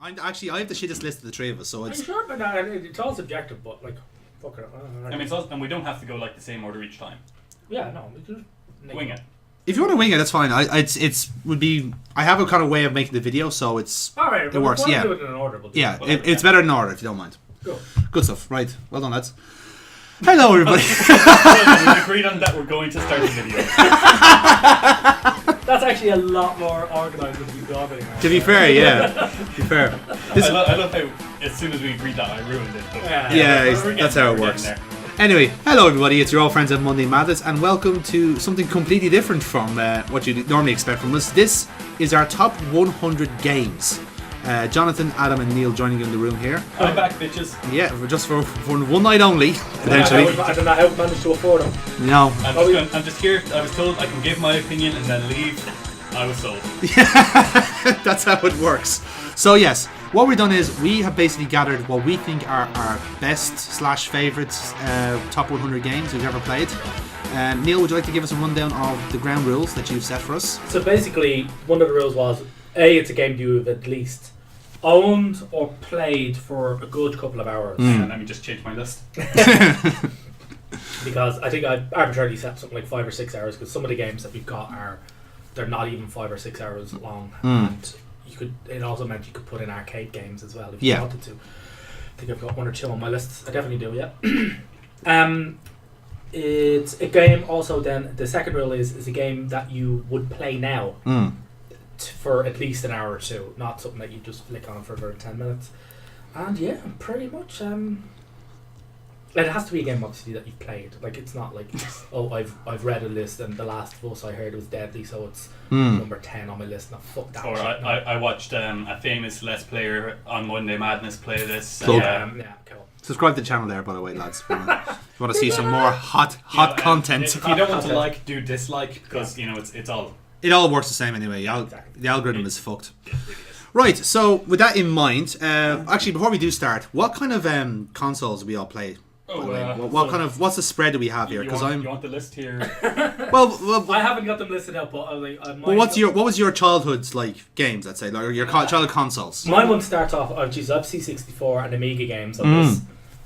I have the shittest list of the three of us, so I'm it's... sure, but it's all subjective, but like, fuck it. I mean, it's also, and we don't have to go like the same order each time. Yeah, no, we just Wing it. If you want to wing it, that's fine. Would be... I have a kind of way of making the video, so it's... Alright, it works, yeah. Do it in an order, we'll do Yeah, it. it's better in order, if you don't mind. Cool. Good stuff. Right. Well done, lads. Hello, everybody. Well, we agreed on that we're going to start the video. That's actually a lot more organised than you got it. To be fair, yeah. To be fair. I love how as soon as we agreed that I ruined it. But That's how it works. Anyway, hello everybody, it's your old friends at Monday Madness, and welcome to something completely different from what you normally expect from us. This is our top 100 games. Jonathan, Adam and Neil joining in the room here. I'm back, bitches. Yeah, just for one night only, potentially. I don't know how we managed to afford them. No. I'm just here. I was told I can give my opinion and then leave. I was sold. That's how it works. So yes, what we've done is we have basically gathered what we think are our best/favourites top 100 games we've ever played. Neil, would you like to give us a rundown of the ground rules that you've set for us? So basically, one of the rules was, it's a game you've at least owned or played for a good couple of hours. Let me just change my list. Because I think I arbitrarily set something like 5 or 6 hours, because some of the games that we've got they're not even 5 or 6 hours long. And it also meant you could put in arcade games as well if you wanted to. I think I've got 1 or 2 on my list. I definitely do, yeah. It's a game also then, the second rule is a game that you would play now. For at least an hour or two, not something that you just flick on for about 10 minutes. And yeah, pretty much it has to be a game obviously that you've played. Like, it's not like I've read a list and The Last of Us I heard was deadly, so it's number 10 on my list. Now fuck that. Or shit, I watched a famous Let's Player on Monday Madness play this. Plug. yeah, cool. Subscribe to the channel there, by the way, lads. If you want to see some more hot content. If you don't want to like, do dislike, because it's all. It all works the same anyway. The algorithm is fucked. Right, so with that in mind, actually before we do start, what kind of consoles do we all play? What's the spread that we have here? Because you want the list here? well, I haven't got them listed out, but what was your childhood's like games? Let's say, like your childhood consoles. Mine one starts off. I have C64 and Amiga games on this,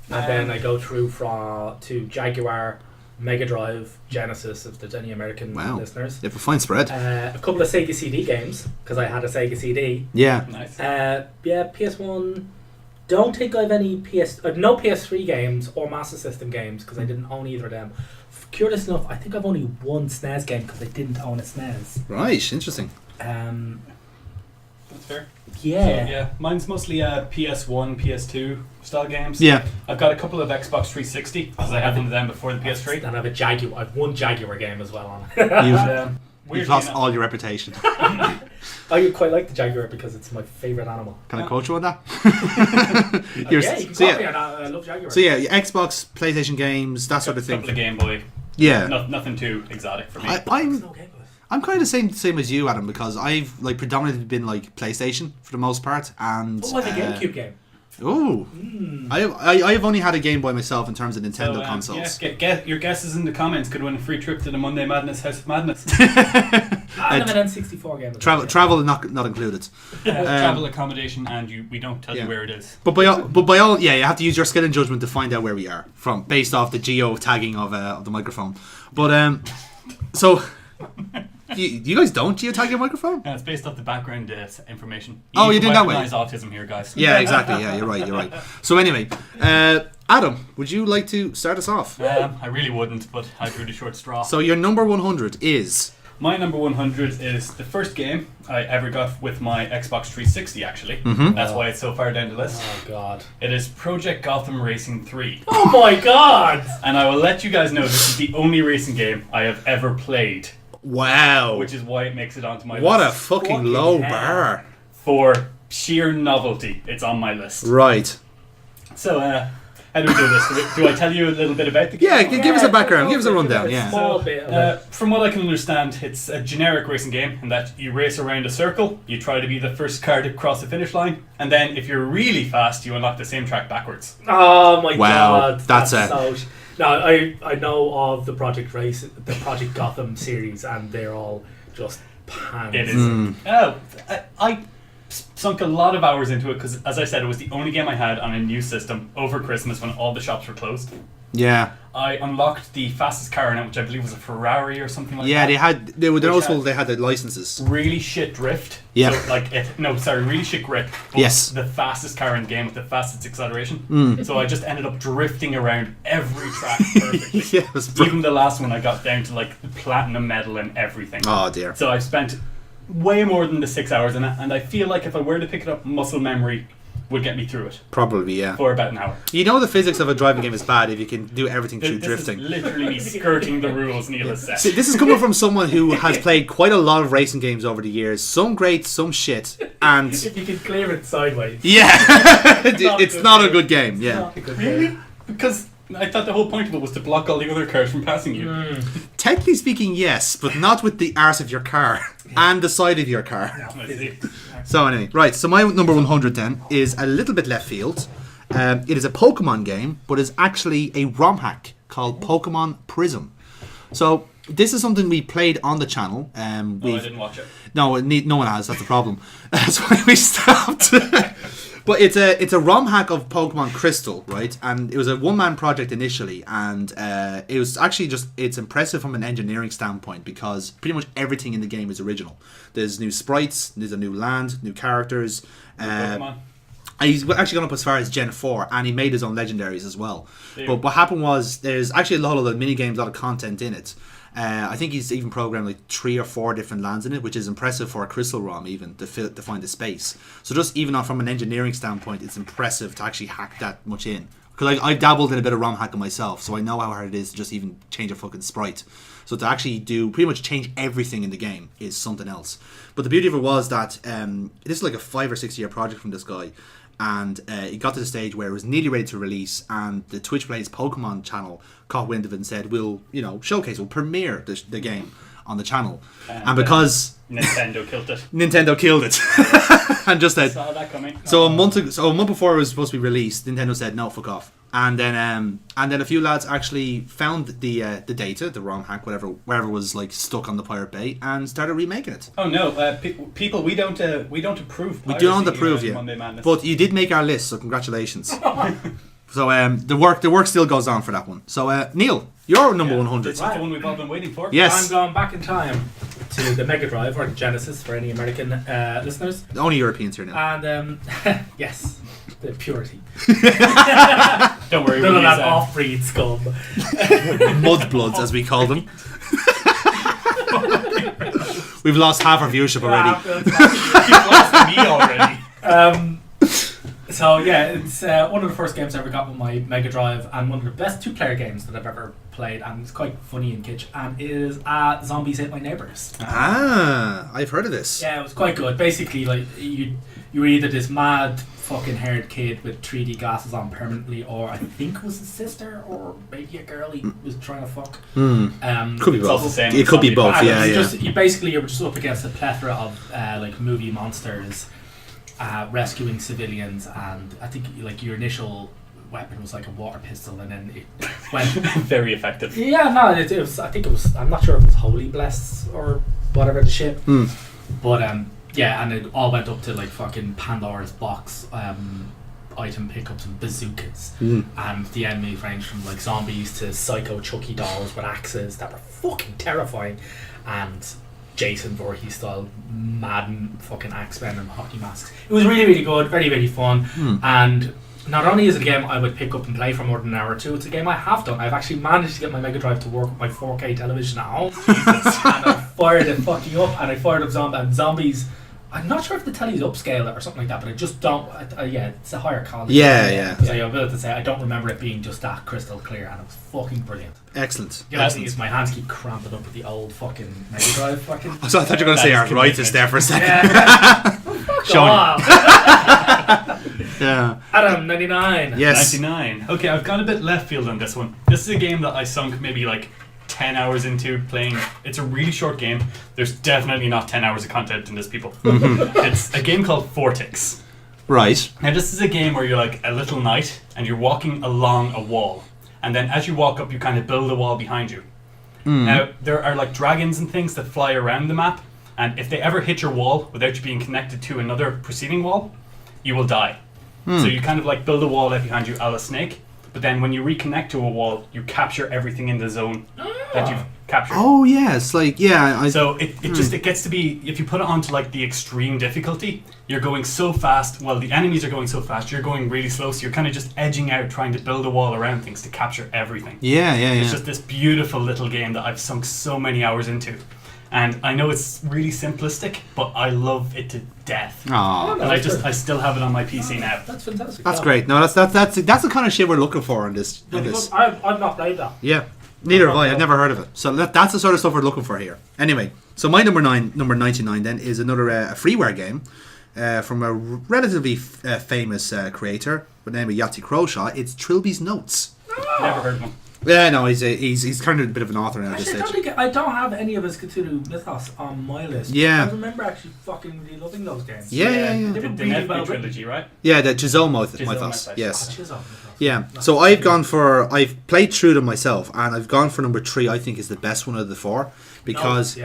and then I go through to Jaguar, Mega Drive, Genesis, if there's any American listeners. You have a fine spread. A couple of Sega CD games, because I had a Sega CD. Yeah. Nice. PS1. Don't think I've any no PS3 games or Master System games, because I didn't own either of them. Curious enough, I think I've only one SNES game because I didn't own a SNES. Right, interesting. That's fair. Yeah. So, yeah, mine's mostly PS1, PS2 style games. Yeah. I've got a couple of Xbox 360 because I had one of them before the PS3. And I have a Jaguar. I've one Jaguar game as well on it. You've lost all your reputation. I quite like the Jaguar because it's my favourite animal. Can I quote you on that? You can quote me on that. I love Jaguar. So yeah, Xbox, PlayStation games, that sort of thing. Couple of Game Boy. Yeah. Nothing too exotic for me. I'm kind of the same as you, Adam, because I've like predominantly been like PlayStation for the most part, and like a GameCube game. Oh, I've only had a Game Boy myself in terms of Nintendo consoles. Yeah, get your guesses in the comments. Could win a free trip to the Monday Madness House of Madness. I'm an N64 game. Travel not included. Travel, accommodation, and we don't tell you where it is. But by all, you have to use your skill and judgment to find out where we are from, based off the geo tagging of the microphone. But so. You guys don't geotag your microphone? Yeah, it's based off the background information. You did that way. Autism here, guys. Yeah, exactly. Yeah, you're right. So anyway, Adam, would you like to start us off? I really wouldn't, but I drew the short straw. So your number 100 is? My number 100 is the first game I ever got with my Xbox 360, actually. Mm-hmm. That's why it's so far down the list. Oh, God. It is Project Gotham Racing 3. Oh, my God! And I will let you guys know this is the only racing game I have ever played. Wow. Which is why it makes it onto my list. What a fucking low bar. For sheer novelty, it's on my list. Right. So, how do we do this? Do I tell you a little bit about the game? Yeah, give us a background. Give us a rundown. Yeah. So, from what I can understand, it's a generic racing game in that you race around a circle, you try to be the first car to cross the finish line, and then if you're really fast, you unlock the same track backwards. Oh my God. That's so... No, I know of the Project Gotham series, and they're all just pants. It is. I sunk a lot of hours into it because, as I said, it was the only game I had on a new system over Christmas when all the shops were closed. Yeah. I unlocked the fastest car in it, which I believe was a Ferrari or something like that. Yeah, they also had the licenses. Really shit drift. Yeah. So, really shit grip. But Yes. the fastest car in the game with the fastest acceleration. So I just ended up drifting around every track perfectly. Yeah, it was brilliant. Even the last one I got down to like the platinum medal and everything. Oh dear. So I've spent way more than the 6 hours in it, and I feel like if I were to pick it up, muscle memory would get me through it Probably, yeah. for about an hour. You know the physics of a driving game is bad if you can do everything through This drifting. is literally skirting the rules Neil has set. See, this is coming from someone who has played quite a lot of racing games over the years. Some great, some shit, and If you can clear it sideways. yeah, it's not a good game. It's Yeah, not a good Really? game. Because I thought the whole point of it was to block all the other cars from passing you. technically speaking, yes, but not with the arse of your car and the side of your car. I see. So anyway, right. So my number 100 then is a little bit left field. It is a Pokemon game, but it's actually a ROM hack called Pokemon Prism. So this is something we played on the channel. I didn't watch it. No, no one has. That's the problem. That's why we stopped. But it's a ROM hack of Pokemon Crystal, right? And it was a one-man project initially, and it was actually it's impressive from an engineering standpoint because pretty much everything in the game is original. There's new sprites, there's a new land, new characters. Pokemon. He's actually gone up as far as Gen 4, and he made his own legendaries as well. Yeah. But what happened was there's actually a lot of the mini games, a lot of content in it. I think he's even programmed like 3 or 4 different lands in it, which is impressive for a crystal ROM even to find the space. So just even from an engineering standpoint, it's impressive to actually hack that much in. Because I've dabbled in a bit of ROM hacking myself, so I know how hard it is to just even change a fucking sprite. So to actually pretty much change everything in the game is something else. But the beauty of it was that this is like a 5 or 6 year project from this guy. And it got to the stage where it was nearly ready to release, and the Twitch Plays Pokemon channel caught wind of it and said, we'll premiere the game on the channel. And because Nintendo killed it. Nintendo killed it. And just said, Saw that coming. so a month before it was supposed to be released, Nintendo said, no, fuck off. And then a few lads actually found the data, the ROM hack, wherever was like stuck on the Pirate Bay, and started remaking it. Oh no, people, we don't approve. We piracy don't here approve on you, Monday Madness. but you did make our list, so congratulations. So the work still goes on for that one. So Neil, you're number 100. This is the one we've all been waiting for. Yes. I'm going back in time to the Mega Drive or the Genesis for any American listeners. Only Europeans here now. And yes, the purity. Don't worry. None we'll of that use, off-breed scum. Mudbloods, as we call them. We've lost half our viewership already. You've lost me already. So yeah, it's one of the first games I ever got with my Mega Drive, and one of the best 2-player games that I've ever played, and it's quite funny and kitsch, and it is Zombies Ate My Neighbors. I've heard of this. Yeah, it was quite good. Basically, like you were either this mad fucking haired kid with 3D glasses on permanently, or I think it was his sister, or maybe a girl he was trying to fuck. Could be It's all both. the same. It could be both. And Yeah, it yeah. was just, you were just up against a plethora of like movie monsters, rescuing civilians, and I think like your initial weapon was like a water pistol, and then it went Very effective. yeah, no, it was. I think it was. I'm not sure if it was Holy Bless or whatever the shit. But yeah, and it all went up to like fucking Pandora's box item pickups and bazookas, and the enemies ranged from like zombies to psycho Chucky dolls with axes that were fucking terrifying, and Jason Voorhees style mad fucking axemen and hockey masks. It was really, really good, very, very fun, and not only is it a game I would pick up and play for more than an hour or two, it's a game I have done. I've actually managed to get my Mega Drive to work with my 4K television at home. And I fired it fucking up, and I fired up zombies. I'm not sure if the telly's upscale it or something like that, but I just don't. Yeah, it's a higher quality. Yeah. So I'm able to say I don't remember it being just that crystal clear, and it was fucking brilliant. Excellent. Yeah, I think it's my hands keep cramping up with the old fucking Mega Drive fucking. So I thought you were going to say That is arthritis there for a second. Yeah. Showing. Go Yeah. Adam 99. Yes. 99. Okay, I've gone a bit left field on this one. This is a game that I sunk maybe like 10 hours into playing. It's a really short game. There's definitely not 10 hours of content in this, people. It's a game called Vortex. Right. Now this is a game where you're like a little knight and you're walking along a wall, and then as you walk up you kind of build a wall behind you. Now there are like dragons and things that fly around the map, and if they ever hit your wall without you being connected to another preceding wall, you will die. So you kind of like build a wall out behind you a la Snake, but then when you reconnect to a wall, you capture everything in the zone that you've captured. Oh yeah, it's like So it gets to be, if you put it onto like the extreme difficulty, you're going so fast. Well, the enemies are going so fast, you're going really slow. So you're kind of just edging out, trying to build a wall around things to capture everything. Yeah. It's just this beautiful little game that I've sunk so many hours into. And I know it's really simplistic, but I love it to death. Aww. And I still have it on my PC now. That's fantastic. That's great. No, that's the kind of shit we're looking for in this. I've not played that. Yeah, neither have I. I've never heard of it. So that's the sort of stuff we're looking for here. Anyway, so my number 99 then is another a freeware game from a relatively famous creator by the name of Yahtzee Croshaw. It's Trilby's Notes. Never heard of him. Yeah, no, he's kind of a bit of an author now at this stage. I don't have any of his Cthulhu Mythos on my list. Yeah. I remember actually fucking really loving those games. Yeah. They were The really Netflix well trilogy, right? Yeah, the Giselle Mythos. Mythos. Yes. Mythos. Yeah. So I've played through them myself, and I've gone for number 3. I think is the best one of the 4 because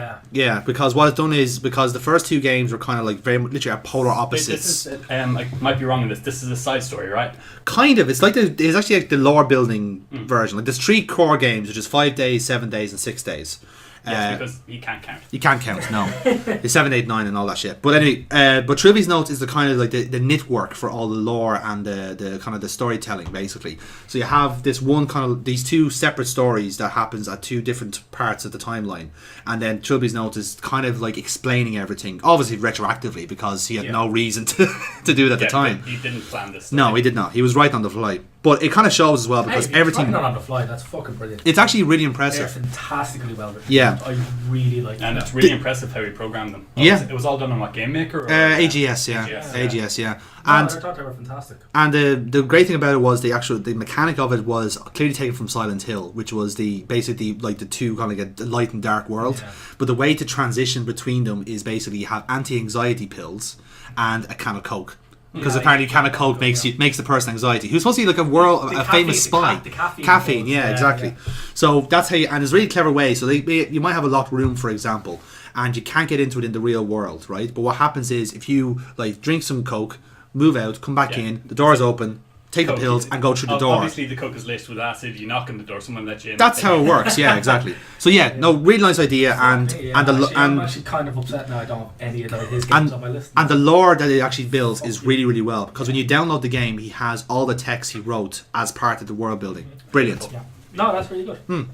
because what it's done is because the first 2 games were kind of like very literally polar opposites. Wait, I might be wrong in this. This is a side story, right? Kind of. It's like it's actually like the lore building version. Like there's 3 core games, which is 5 days, 7 days, and 6 days. Yes, because you can't count. You can't count, no. It's 7, 8, 9 and all that shit. But anyway, but Trilby's Notes is the kind of like the knitwork for all the lore and the kind of the storytelling, basically. So you have this one kind of these 2 separate stories that happens at 2 different parts of the timeline, and then Trilby's Notes is kind of like explaining everything, obviously retroactively because he had no reason to do it at the time. He didn't plan this. No, he did not. He was right on the fly. But it kind of shows as well because everything. Not on the fly. That's fucking brilliant. It's actually really impressive. They're fantastically well written. Yeah, I really like them. And it's really impressive how he programmed them. It was all done on what, Game Maker? Or, AGS, yeah. AGS, yeah. And I thought they were fantastic. And the great thing about it was the mechanic of it was clearly taken from Silent Hill, which was basically like the 2 kind of like a light and dark world. Yeah. But the way to transition between them is basically you have anti-anxiety pills and a can of Coke. Because apparently a can of Coke makes the person anxiety. Who's supposed to be like a famous spy. The caffeine. Caffeine, yeah, exactly. Yeah. So that's how and it's a really clever way. So you might have a locked room, for example, and you can't get into it in the real world, right? But what happens is if you like drink some Coke, move out, come back in, the door's open, take the pills and go through the door. Obviously the Coke is laced with acid, you knock on the door, someone lets you in. That's how it works, yeah, exactly. So really nice idea and I'm actually kind of upset now I don't have any of his games on my list. And the lore that it actually builds is really, really well because when you download the game he has all the text he wrote as part of the world building. Brilliant. Yeah. No, that's really good.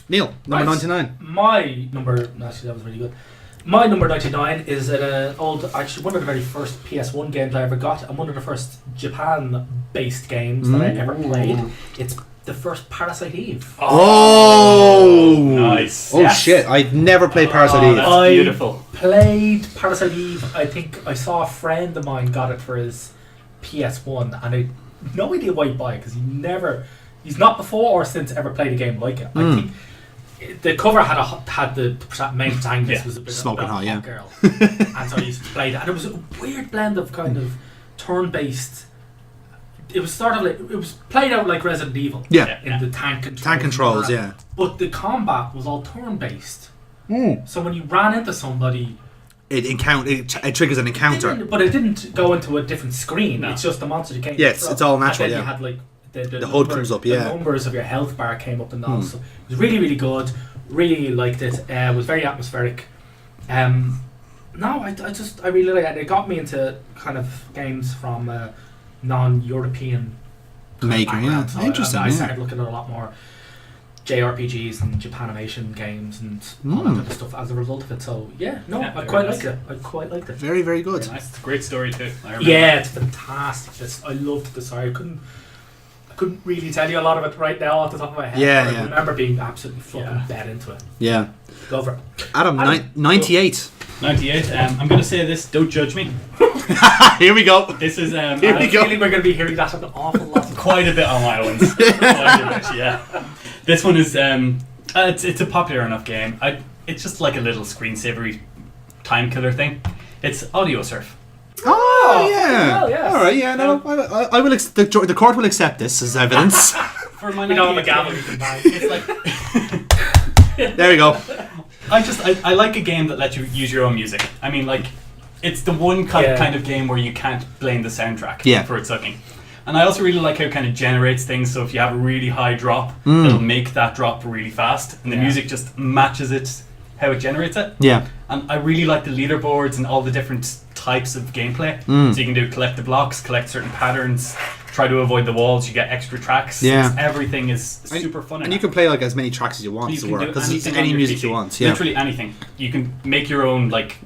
Neil, number 99. My number actually that was really good. My number 99 is actually one of the very first PS1 games I ever got and one of the first Japan-based games that I ever played. It's the first Parasite Eve. Oh! Nice. Oh shit, I've never played Parasite Eve. That's beautiful. I played Parasite Eve, I think I saw a friend of mine got it for his PS1 and I had no idea why he'd buy it because he's not before or since ever played a game like it. I think the cover had the main protagonist was a bit smoking hot, hot girl, and so I used to play that. And it was a weird blend of kind of turn-based. It was sort of like it was played out like Resident Evil, in the tank controls, yeah. But the combat was all turn-based. So when you ran into somebody, it triggers an encounter, but it didn't go into a different screen. No. It's just the monster that came. Yes, it's all natural. And then yeah, you had like. The HUD comes up, the numbers of your health bar came up and all. So it was really, really good. Really liked it. It was very atmospheric. I really like it. It got me into kind of games from non-European maker. Yeah, so interesting. I started looking at a lot more JRPGs and Japanimation games and all that kind of stuff as a result of it. So I quite liked it. I quite liked it. Very, very good. Very nice. It's a great story too. It's fantastic. I loved the story. I couldn't really tell you a lot of it right now off the top of my head. I remember being absolutely fucking dead into it. Yeah. Go for it. Adam 98. 98. I'm going to say this. Don't judge me. Here we go. This is. I have a feeling we're going to be hearing that an awful lot. Quite a bit on my ones. Quite a bit, yeah. This one is. It's a popular enough game. It's just like a little screensavery time killer thing. It's Audio Surf. Oh yeah! Well, yes. All right, yeah. No, I will. The court will accept this as evidence. For my gavel you can buy. It's like there we go. I like a game that lets you use your own music. I mean, like, it's the one kind of game where you can't blame the soundtrack for it sucking. And I also really like how it kind of generates things. So if you have a really high drop, it'll make that drop really fast, and the music just matches it, how it generates it. Yeah. And I really like the leaderboards and all the different types of gameplay. So you can do collect the blocks, collect certain patterns, try to avoid the walls. You get extra tracks. Yeah. Everything is super fun. And you can play like as many tracks as you want to work, because it's any music you want. Yeah. Literally anything. You can make your own like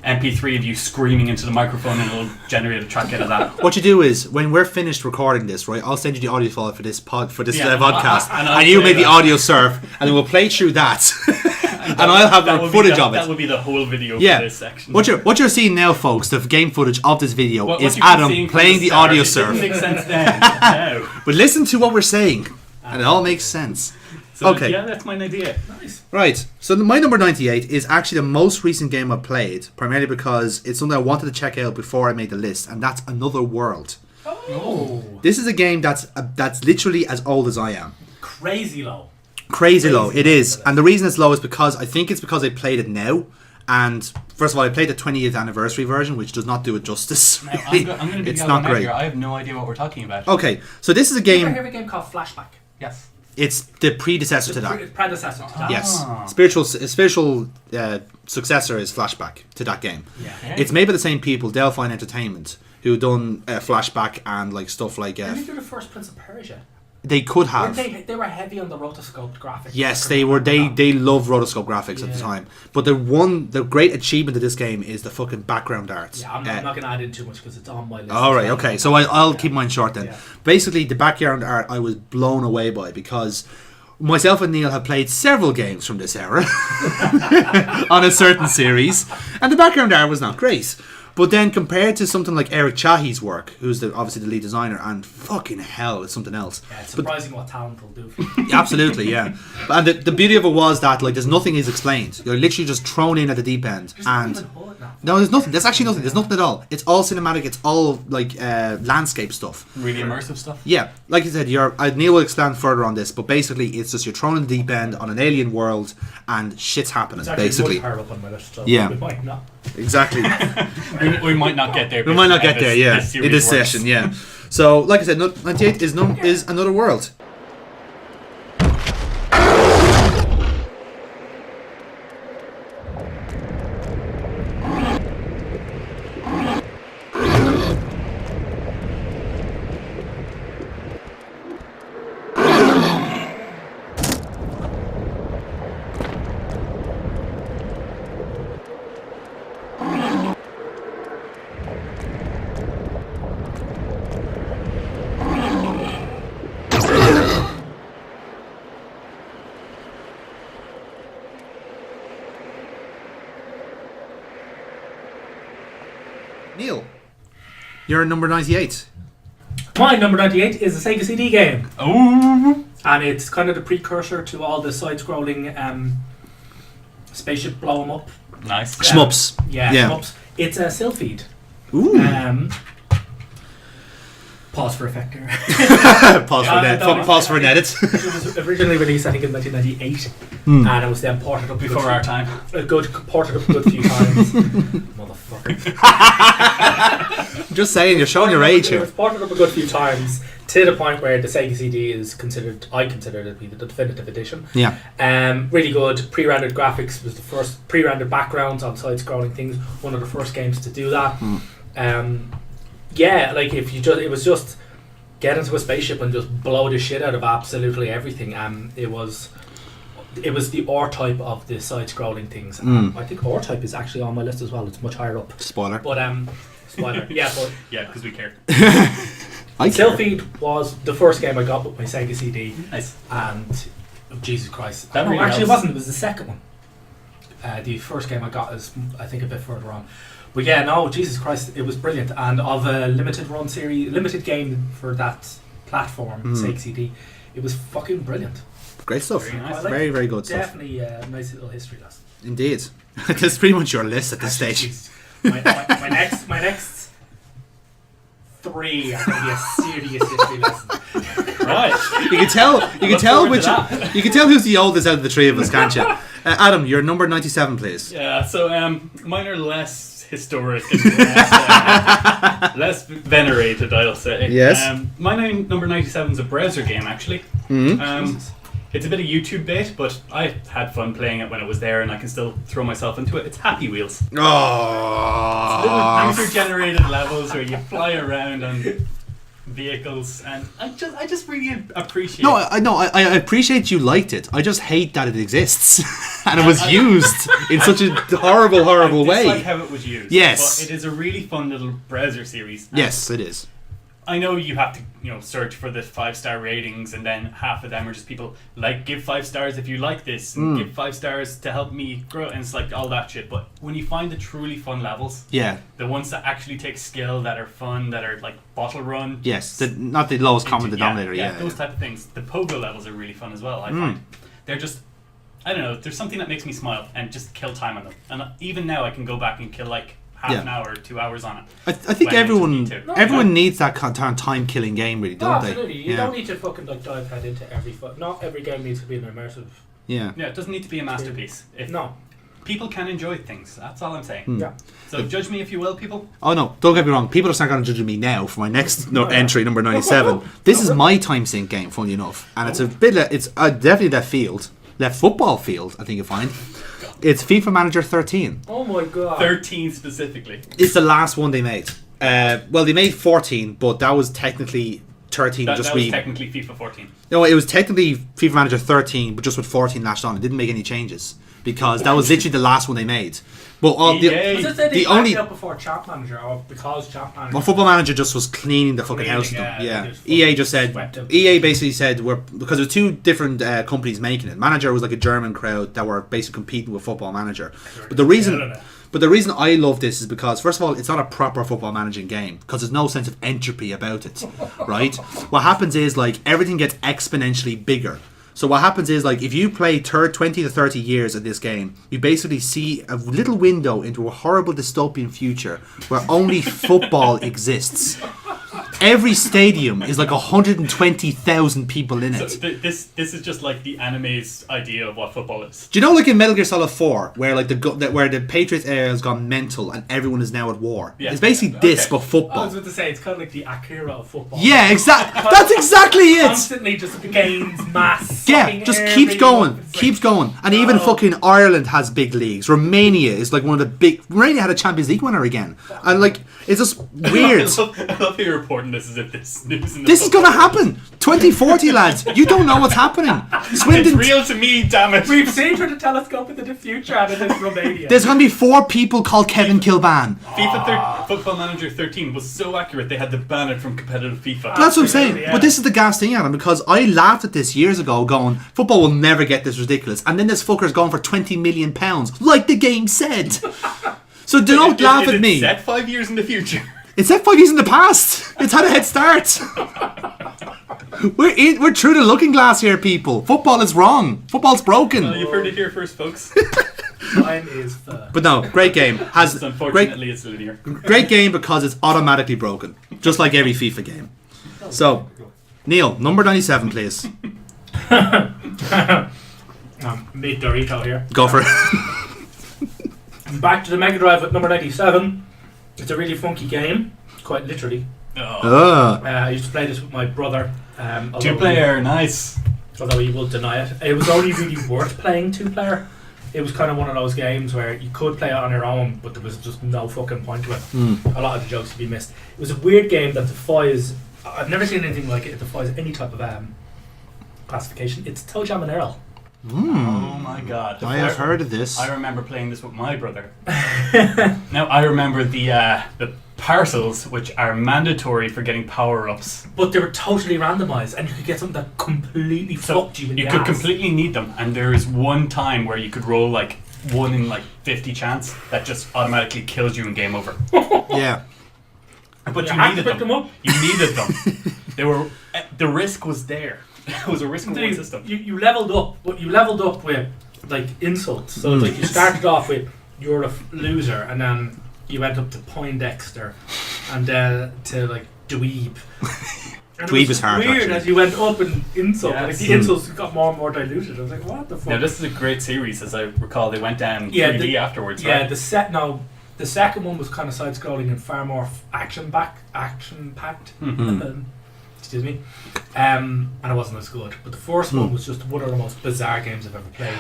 MP3 of you screaming into the microphone, and it'll generate a track out of that. What you do is, when we're finished recording this, right, I'll send you the audio file for this podcast, and you make the audio surf, and then we'll play through that, and I'll have footage of it. That would be the whole video for this section. What you're seeing now, folks, the game footage of this video is what Adam playing the audio surf. It doesn't make sense then. No. But listen to what we're saying, and it all makes sense. So, okay. Yeah, that's my idea. Nice. Right. So my number 98 is actually the most recent game I've played, primarily because it's something I wanted to check out before I made the list, and that's Another World. Oh. This is a game that's literally as old as I am. Crazy low. Crazy low. It is. And the reason it's low is because I think it's because I played it now. And first of all, I played the 20th anniversary version, which does not do it justice. Now, I'm going to be it's not great. Here. I have no idea what we're talking about. Okay, so this is a game. You ever hear of a game called Flashback? Yes. It's the predecessor to that. Predecessor to that. Yes, spiritual successor is Flashback to that game. Yeah. Okay. It's made by the same people, Delphine Entertainment, who done Flashback and like stuff like. Did they do the first Prince of Persia? They could have. They were heavy on the rotoscoped graphics. Yes, they were. They love rotoscope graphics at the time. But the great achievement of this game is the fucking background art. Yeah, I'm not going to add in too much because it's on my list. All right, okay. So I'll keep mine short then. Yeah. Basically, the background art I was blown away by, because myself and Neil have played several games from this era on a certain series, and the background art was not great. But then compared to something like Eric Chahi's work, who's obviously the lead designer, and fucking hell, it's something else. Yeah, it's surprising what talent will do for you. Absolutely, yeah. And the beauty of it was that like there's nothing is explained. You're literally just thrown in at the deep end. No, there's nothing. There's actually nothing. There's nothing at all. It's all cinematic. It's all like landscape stuff. Really immersive stuff. Yeah, like you said, Neil will expand further on this, but basically it's just you're thrown in the deep end on an alien world, and shit's happening. It's basically, higher up on my list, so yeah, we might not. Exactly. we might not get there. We might not get there. Yeah, in this session. Yeah. So, like I said, 98 is Another World. Neil, you're number 98. My number 98 is a Sega CD game. Oh. And it's kind of the precursor to all the side-scrolling spaceship blow 'em up. Nice. Shmups. Yeah, shmups. It's a Sylphied. Ooh. Pause for effect here. Pause for an edit. It was originally released, I think, in 1998, and it was then ported up before our time. Ported up a good few times. Motherfucker. Just saying, you're showing your age It here. was ported up a good few times to the point where the Sega CD is considered. I consider it to be the definitive edition. Yeah. Really good. Pre-rendered graphics was the first. Pre-rendered backgrounds on side-scrolling things. One of the first games to do that. Yeah, like if you it was just get into a spaceship and just blow the shit out of absolutely everything. It was the R-Type of the side-scrolling things. I think R-Type is actually on my list as well. It's much higher up. Spoiler. But spoiler. Yeah, but yeah, because we care. Sylphied was the first game I got with my Sega CD. Nice. And Jesus Christ, that really actually helps. it wasn't. It was the second one. The first game I got is I think a bit further on. But yeah, no, Jesus Christ, it was brilliant. And of a limited game for that platform, Sega CD, it was fucking brilliant. Great stuff. Very nice. Very, very good stuff. Definitely a nice little history lesson. Indeed. That's pretty much your list at this stage. My next 3 are going to be a serious history lesson. Right. You can tell which forward you can tell who's the oldest out of the three of us, can't you? Adam, you're number 97, please. Yeah, so mine are less historic and less venerated, I'll say. Yes. My number 97 is a browser game, actually. It's a bit of YouTube bait, but I had fun playing it when it was there, and I can still throw myself into it. It's Happy Wheels. Little Oh. user-generated levels where you fly around on vehicles, and I just really appreciate. No, I appreciate you liked it. I just hate that it exists and it was used in such a horrible I way. dislike how it was used. Yes. But it is a really fun little browser series. And Yes, it is. I know you have to, search for the 5-star ratings, and then half of them are just people like, give 5 stars if you like this, and give 5 stars to help me grow, and it's like all that shit. But when you find the truly fun levels, Yeah. the ones that actually take skill, that are fun, that are like bottle run, Yes. Not the lowest common denominator. yeah, Yeah. those type of things. The pogo levels are really fun as well. I find they're just, I don't know, there's something that makes me smile and just kill time on them. And even now, I can go back and kill like half an hour or 2 hours on it. I think when I just everyone need to. everyone needs that time killing game, really, No, don't they? absolutely. You Yeah. don't need to fucking like dive head into every. Not every game needs to be an immersive. Yeah. Yeah, it doesn't need to be a masterpiece. If No. people can enjoy things, that's all I'm saying. Yeah. So judge me if you will, people. Oh no, don't get me wrong. People are not going to judge me now for my next entry, number 97. This is my time sync game, funny enough, and it's a bit. It's definitely left football field. I think you find. It's FIFA Manager 13. Oh my god. 13 specifically. It's the last one they made. Well, they made 14, but that was technically 13. That just was technically FIFA 14. No, it was technically FIFA Manager 13, but just with 14 lashed on. It didn't make any changes because that was literally the last one they made. But all Was it that they only up before Champ Manager or because Champ Manager? well, Football Manager just was cleaning the fucking house. Yeah. EA just said. EA basically said because there were two different companies making it. Manager was like a German crowd that were basically competing with Football Manager. But the reason I love this is because first of all, it's not a proper football managing game because there's no sense of entropy about it, right? What happens is like everything gets exponentially bigger. So what happens is like if you play 20 to 30 years of this game, you basically see a little window into a horrible dystopian future where only football exists. Every stadium is like 120,000 people in it. So this is just like the anime's idea of what football is. Do you know, like in Metal Gear Solid 4, where like where the Patriots area has gone mental and everyone is now at war? Yeah. It's basically this, but I football. was about to say it's kind of like the Akira of football. Yeah, exactly. That's exactly it. Constantly just gains mass. Yeah, just keeps going, keeps going, and even fucking Ireland has big leagues. Romania is like one of the big. Romania had a Champions League winner again, and like it's just weird. I love how you're reporting this as if this news. In the This is gonna happen. 2040, lads. You don't know what's happening. It's Swindon. real to me, damn it. We've seen through the telescope into the future and it is Romania. There's gonna be 4 people called Kevin Kilban. Football Manager 13 was so accurate they had to ban it from competitive FIFA. That's what I'm saying. Yeah. But this is the gas thing, Adam, because I laughed at this years ago going, football will never get this ridiculous. And then this fucker's gone for £20 million, like the game said. So don't laugh at me. Is it set 5 years in the future? It's set 5 years in the past. It's had a head start. We're through the looking glass here, people. Football is wrong. Football's broken. You've heard it here first, folks. Time is But no, great game. Unfortunately, it's linear. Great game because it's automatically broken, just like every FIFA game. So, Neil, number 97, please. Meet Dorito here. Go for it. Back to the Mega Drive at number 97. It's a really funky game, quite literally. I used to play this with my brother. 2-player, nice. Although he will deny it. It was only really worth playing 2-player. It was kind of one of those games where you could play it on your own, but there was just no fucking point to it. A lot of the jokes would be missed. It was a weird game that defies... I've never seen anything like it. It defies any type of classification. It's Toe Jam and Earl. Oh my god. I have heard of this. I remember playing this with my brother. Now, I remember the parcels, which are mandatory for getting power-ups. But they were totally randomised, and you could get something that completely fucked you in the You could ass. completely need them, and there is one time where you could roll like 1 in like 50 chance that just automatically kills you in game over. Yeah. But You you had to needed pick them. them up. You needed them. They were. The risk was there. It was a risk of one system. You leveled up, but you leveled up with like insults. So like you started off with you're a loser, and then you went up to Poindexter, and to like dweeb. And Dweeb it was is hard, weird actually. as you went up in insult. Yes. Like the insults got more and more diluted. I was like, what the fuck? Now this is a great series, as I recall. They went down Yeah, 3D afterwards. Yeah, right? the second one was kind of side-scrolling and far more action-packed. Excuse me. And it wasn't as good. But the first one was just one of the most bizarre games I've ever played.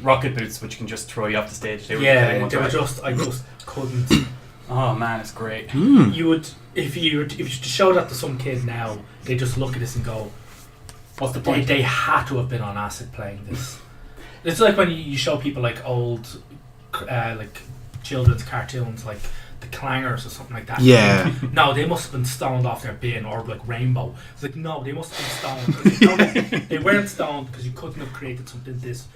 Rocket boots, which can just throw you off the stage. They were Yeah, ones, they were right? just, I just couldn't. Oh man, it's great. You would, if you show that to some kid now, they just look at this and go, What's the point? They had to have been on acid playing this. It's like when you show people like old, like children's cartoons, like the Clangers or something like that. Yeah. No, they must have been stoned off their bin, or like Rainbow. It's like, no, they must have been stoned. No, they weren't stoned because you couldn't have created something this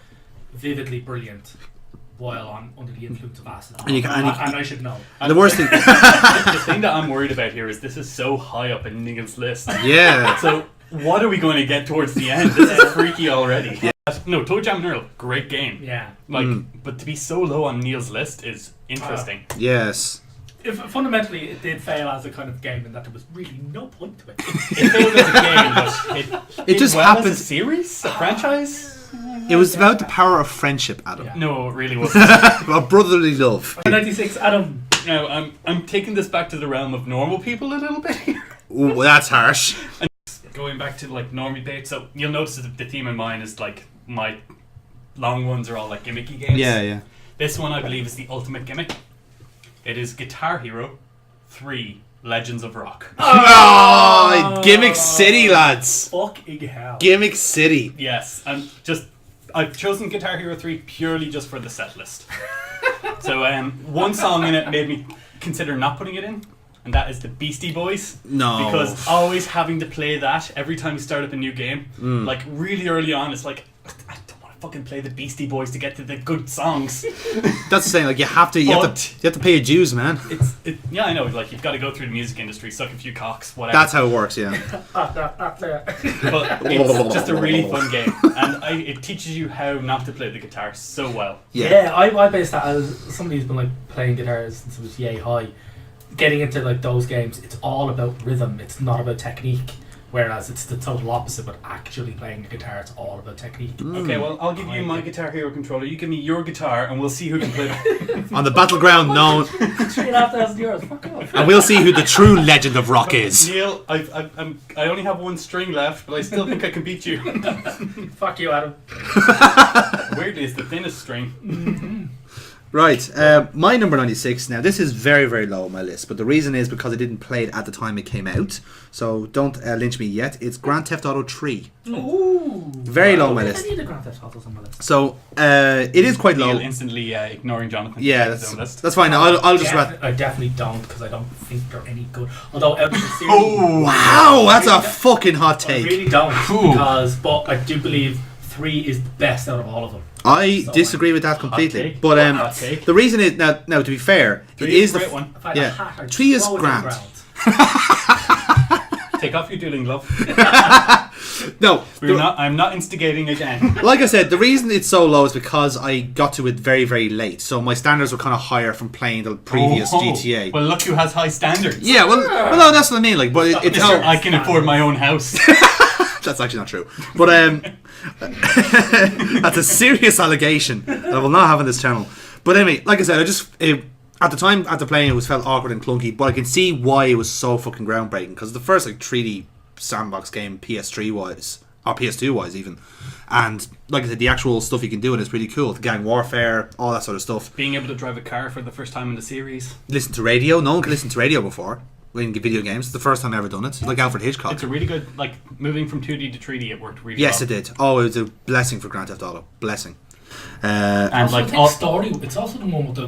vividly brilliant while under the influence of acid. And I should know. The worst thing. The thing that I'm worried about here is this is so high up in Neil's list. Yeah. So what are we going to get towards the end? This is freaky already. Yeah. No, Toe Jam and Earl, great game. Yeah. Like, but to be so low on Neil's list is interesting. Yes. If fundamentally it did fail as a kind of game, and that there was really no point to it. It failed as a game, but It just well happened. as a series, a franchise. It was about the power of friendship, Adam. Yeah. No, it really wasn't. About brotherly love. 96, Adam. Now, I'm taking this back to the realm of normal people a little bit here. Ooh, that's harsh. Going back to like normie bait, so you'll notice that the theme in mine is like my long ones are all like gimmicky games. Yeah, yeah. This one I believe is the ultimate gimmick. It is Guitar Hero 3 Legends of Rock. Oh, Gimmick City, lads. Fucking hell. Gimmick City. Yes, and I've chosen Guitar Hero 3 purely just for the set list. So one song in it made me consider not putting it in, and that is the Beastie Boys. No. Because always having to play that every time you start up a new game, like really early on, it's like, I don't want to fucking play the Beastie Boys to get to the good songs. That's the saying. Like you have to pay your dues, man. Yeah, I know. Like you've got to go through the music industry, suck a few cocks, whatever. That's how it works. Yeah. But it's just a really fun game, and it teaches you how not to play the guitar so well. Yeah, I based that as somebody who's been like playing guitar since it was yay high. Getting into like those games, it's all about rhythm. It's not about technique. Whereas it's the total opposite, but actually playing the guitar, it's all about technique. Okay, well, I'll give you my Guitar Hero controller. You give me your guitar, and we'll see who can play it. On the battleground known, €3,500. Fuck off. and we'll see who the true legend of rock is. Neil, I only have one string left, but I still think I can beat you. Fuck you, Adam. Weirdly, it's the thinnest string. Right, my number 96. Now, this is very, very low on my list, but the reason is because I didn't play it at the time it came out. So don't lynch me yet. It's Grand Theft Auto 3. Ooh. Very low on my list. I need a Grand Theft Auto on my list. So it is quite low. Neil instantly ignoring Jonathan. Yeah, his own list. that's fine. I'll just wrap. I definitely don't, because I don't think they're any good. Although out of the series, Oh wow, that's a fucking hot I take. really don't, Ooh. but I do believe 3 is the best out of all of them. I So, disagree with that completely. take. But Hot take. the reason is now to be fair, it 3 is a the great one. If I had a Yeah. hat, I'd 3 is throw it on the grand. Take off your dueling glove. no. I'm not instigating again. Like I said, the reason it's so low is because I got to it very, very late. So my standards were kind of higher from playing the previous GTA. Well, look who has high standards. Yeah, well, no, that's what I mean. Like, but it's Mister, how I can afford my own house. that's actually not true. But that's a serious allegation that I will not have on this channel. But anyway, like I said, at the time after playing it was felt awkward and clunky, but I can see why it was so fucking groundbreaking because the first like 3D sandbox game PS3 wise or PS2 wise even, and like I said, the actual stuff you can do in it is pretty cool. The gang warfare, all that sort of stuff. Being able to drive a car for the first time in the series. Listen to radio. No one can listen to radio before in video games. It's the first time I ever done it. It's like Alfred Hitchcock. It's a really good, like, moving from 2D to 3D, it worked really Yes, well. it did. Oh, it was a blessing for Grand Theft Auto. Blessing. And Also, like, I think story, it's also the one with the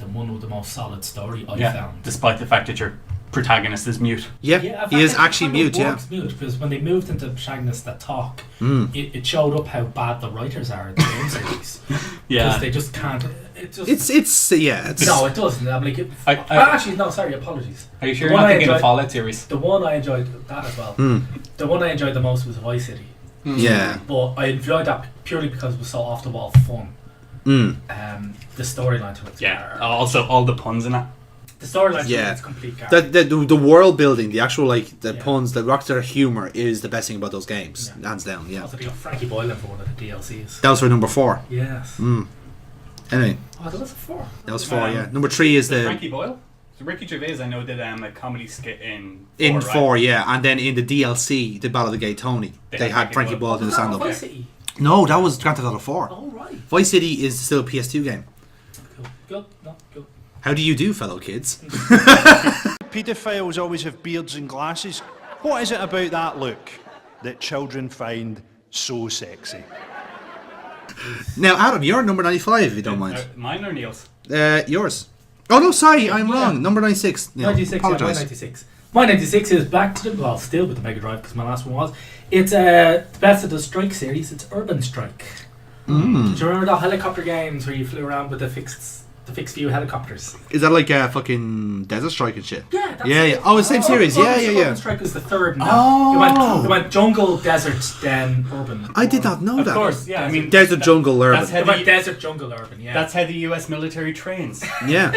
one with the most solid story I found. despite the fact that your protagonist is mute. Yeah, in fact, he is it actually kind of mute, yeah. works mute, because when they moved into protagonists that talk, it showed up how bad the writers are in the game series. Yeah. Because they just can't. It just, It's no, it doesn't. I'm like, actually, no, sorry, apologies. Are you sure The you're one not I thinking of enjoyed- Fallout series? The one I enjoyed, that as well. The one I enjoyed the most was Vice City. yeah. But I enjoyed that purely because it was so off the wall fun. The storyline to it. Yeah. Also, all the puns in it. The storyline Yeah. is complete garbage. The world building, the actual the puns, the Rockstar humor is the best thing about those games, hands down. Yeah. Also, they got Frankie Boyle in for one of the DLCs. That was for number 4. Yes. Anyway, Oh, that was a 4. that was 4. Yeah. Number 3 is the Frankie Boyle. So Ricky Gervais, I know, did a comedy skit in 4, right? yeah, and then in the DLC, the Battle of the Gay Tony, they had Frankie Boyle do the stand up. Vice City. No, that was Grand Theft Auto 4. Oh, right. Vice City is still a PS2 game. Cool. No, cool. How do you do, fellow kids? Paedophiles always have beards and glasses. What is it about that look that children find so sexy? Now, Adam, you're number 95, if you don't mind. Mine or Neil's? Yours. Oh, no, sorry, I'm wrong. Number 96. Yeah, 96, apologise. my 96. My 96 is back to the, well, still with the Mega Drive because my last one was. It's the best of the Strike series. It's Urban Strike. Do you remember the helicopter games where you flew around with the fixed view helicopters? Is that like a fucking Desert Strike and shit? Yeah, that's Yeah. Oh, it's the same series. Urban Strike was the third. Oh. It went jungle, desert, then urban. I did not know Of that. course, yeah. I mean, Desert, jungle, urban. that's It went desert, jungle, urban. Yeah. That's how the US military trains. Yeah.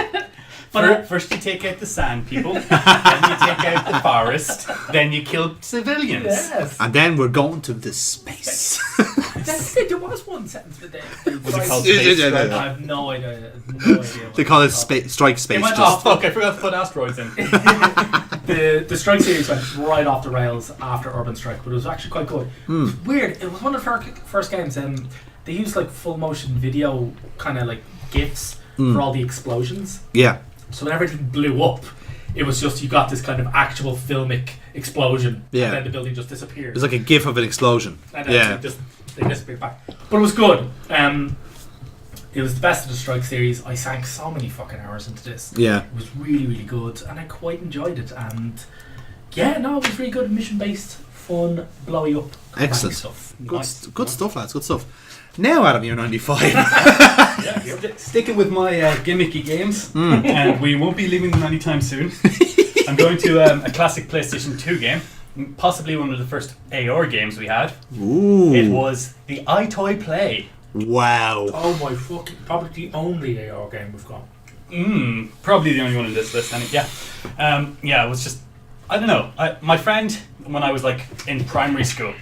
First you take out the sand people, then you take out the forest, then you kill civilians. Yes. And then we're going to the space. There was one sentence that they Was it called Yeah, Space yeah, Strike? yeah. I have no idea. what They call it it's called. Strike Space. It went Oh off. fuck, I forgot to put asteroids in. The Strike series went right off the rails after Urban Strike, but it was actually quite good. It was weird. It was one of the first games. They used like full motion video, kind of like GIFs for all the explosions. Yeah. So when everything blew up, it was just you got this kind of actual filmic explosion, Yeah. and then the building just disappeared. It was like a gif of an explosion. And then Yeah. they disappeared back. But it was good. It was the best of the Strike series. I sank so many fucking hours into this. Yeah. It was really, really good, and I quite enjoyed it. And yeah, no, it was really good, mission based, fun, blowy up, Excellent. stuff. Good, Nice. good stuff, lads. Good stuff. Now, Adam, you're 95. Sticking with my gimmicky games, and we won't be leaving them anytime soon. I'm going to a classic PlayStation 2 game, possibly one of the first AR games we had. Ooh. It was the iToy Play. Wow. Oh my fucking! Probably the only AR game we've got. Probably the only one in this list. And it was just, I don't know. My friend, when I was like in primary school,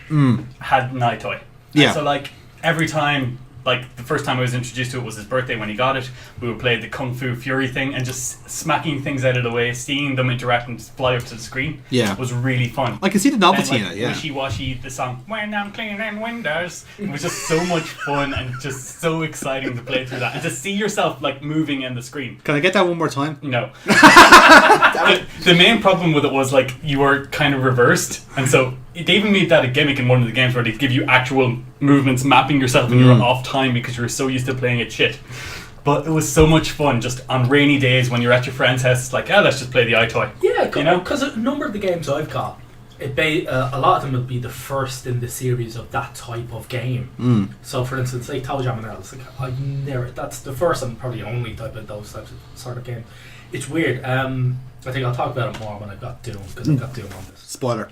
had an iToy. Yeah. And so like every time, like the first time I was introduced to it was his birthday when he got it. We would play the Kung Fu Fury thing and just smacking things out of the way, seeing them interact and fly up to the screen. Yeah. Was really fun. I can see the novelty in And, it, yeah. Wishy Washy, the song "When I'm Cleaning Windows." It was just so much fun and just so exciting to play through that and to see yourself like moving in the screen. Can I get that one more time? No. the main problem with it was like you were kind of reversed, and so they even made that a gimmick in one of the games where they give you actual movements, mapping yourself when you're off time because you were so used to playing it shit. But it was so much fun just on rainy days when you're at your friend's house. It's like, let's just play the iToy. Yeah, You know? because a number of the games I've got, a lot of them would be the first in the series of that type of game. So, for instance, like Toe Jam and Earls, like that's the first and probably only type of those types of sort of game. It's weird. I think I'll talk about it more when I've got Doom, because I've got Doom on this. Spoiler.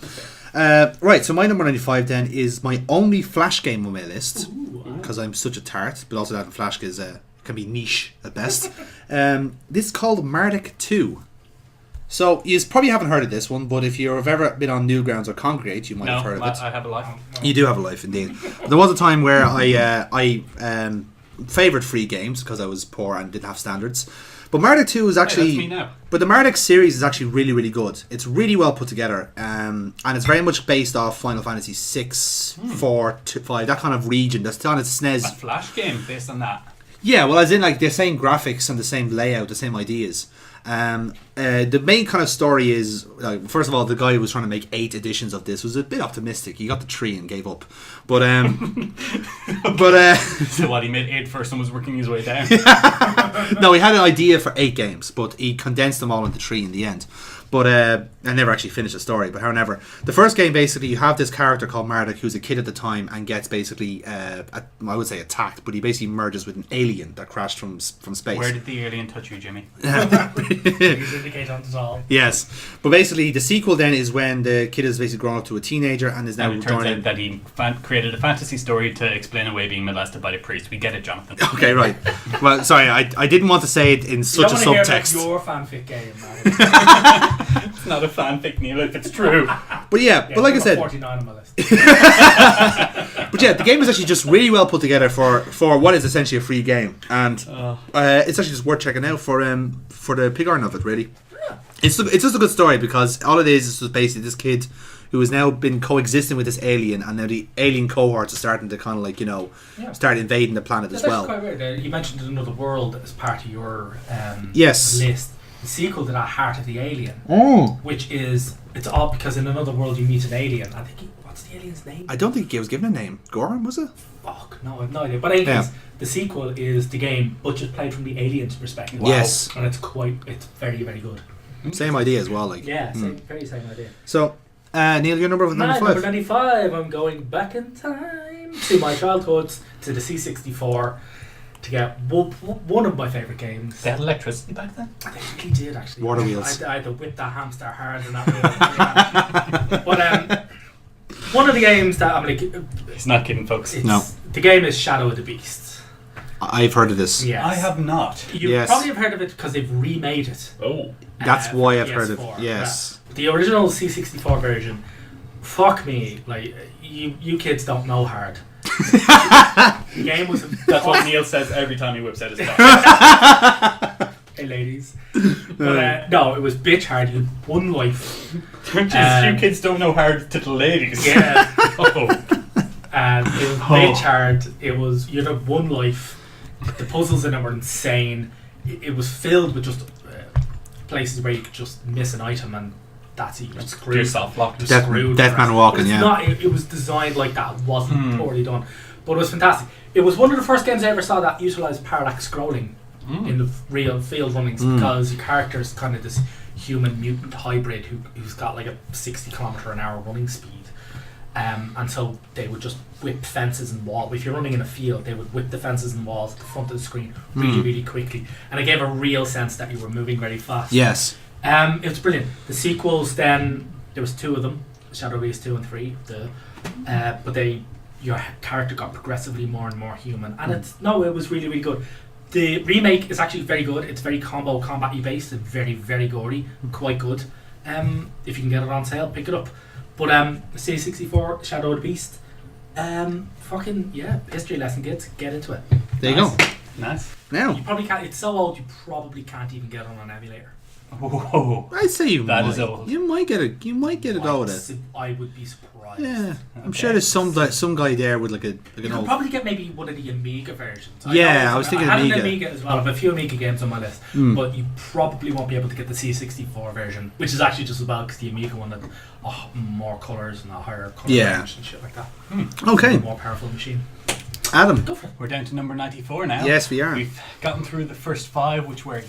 Right, so my number 95 then is my only Flash game on my list, because I'm such a tart, but also that Flash is can be niche at best. This is called Marduk 2. So, you probably haven't heard of this one, but if you've ever been on Newgrounds or Congregate, you might have heard of it. I have a life. You do have a life, indeed. There was a time where I favoured free games because I was poor and didn't have standards. But Marduk 2 is actually... that's me now. But the Marduk series is actually really, really good. It's really well put together. And it's very much based off Final Fantasy 6, 4, 5, that kind of region. That's on its A SNES. Flash game based on that. Yeah, well, as in like the same graphics and the same layout, the same ideas. The main kind of story is, first of all, the guy who was trying to make 8 editions of this was a bit optimistic. He got the 3 and gave up. But So what, he made 8 first and was working his way down? no, he had an idea for 8 games, but he condensed them all into 3 in the end. But I never actually finished the story. But however, the first game, basically, you have this character called Marduk, who's a kid at the time and gets basically, I would say attacked, but he basically merges with an alien alien that crashed from space. Where did the alien touch you, Jimmy? Please indicate on it all. Yes, but basically the sequel then is when the kid is basically grown up to a teenager and is now And it turns joining. out that he created a fantasy story to explain away being molested by the priest. We get it, Jonathan. Okay, right. Well, sorry, I didn't want to say it in such a You don't want to subtext. hear about your fanfic game, man. It's not a fanfic, Neil, if it's true. But yeah, but like I said, 49 on my list. but yeah, the game is actually just really well put together for what is essentially a free game, and it's actually just worth checking out for the pig iron of it. Really, it's just a good story because all it is just basically this kid who has now been coexisting with this alien, and now the alien cohorts are starting to kind of like start invading the planet as well. That's quite weird. You mentioned Another World as part of your Yes. list. The sequel to that, Heart of the Alien, which is it's odd because in Another World you meet an alien. I think what's the alien's name? I don't think it was given a name. Goran, was it? Fuck, no, I have no idea. But anyways, the sequel is the game, but just played from the alien's perspective. Yes. And it's very, very good. Same idea as well. Like Very same idea. So, Neil, your number Number 95. 95, I'm going back in time to my childhood, to the C64, to get one of my favourite games. They had electricity back then? They really did, actually. Water wheels. I had to whip that hamster hard in that wheel. But one of the games that I'm like... He's not kidding, folks. No. The game is Shadow of the Beast. I've heard of this. Yes. I have not. You probably have heard of it because they've remade it. Oh. That's why I've heard of PS4, it. Yes. Yeah. The original C64 version, fuck me, like, you kids don't know hard. The game was... That's what Neil says every time he whips out his phone. Hey ladies. But no, it was bitch hard. You had one life. You kids don't know hard to the ladies. Yeah. Oh. And it was bitch hard. You had one life. The puzzles in it were insane. It was filled with just places where you could just miss an item and that's it. You just screwed yourself locked. Deathman walking, yeah. It was designed like that. It wasn't poorly done. But it was fantastic. It was one of the first games I ever saw that utilised parallax scrolling in the real field runnings because your character is kind of this human mutant hybrid who's got like a 60km/h running speed. And so they would just whip fences and walls. If you're running in a field, they would whip the fences and walls at the front of the screen really, really quickly. And it gave a real sense that you were moving very fast. Yes. It was brilliant. The sequels then, there was 2 of them, Shadow of the Beast 2 and 3. But your character got progressively more and more human. And it was really, really good. The remake is actually very good. It's very combat-y based and very, very gory. Quite good. If you can get it on sale, pick it up. But C64, Shadow of the Beast, history lesson, kids. Get into it. There you go. Nice. Now, You probably can't. It's so old. You probably can't even get it on an emulator. Whoa. I'd say you That might. is old. You might get it. You might get it out with it. I would be surprised. Yeah, I'm sure there's some guy there with like You an could old. probably get maybe one of the Amiga versions. Yeah, I was thinking I had Amiga. an Amiga as well. I have a few Amiga games on my list, but you probably won't be able to get the C64 version, which is actually just as well because the Amiga one had more colours and a higher colour range and shit like that. Okay, A more powerful machine. Adam. Go for it. We're down to number 94 now. Yes, we are. We've gotten through the first 5, which were,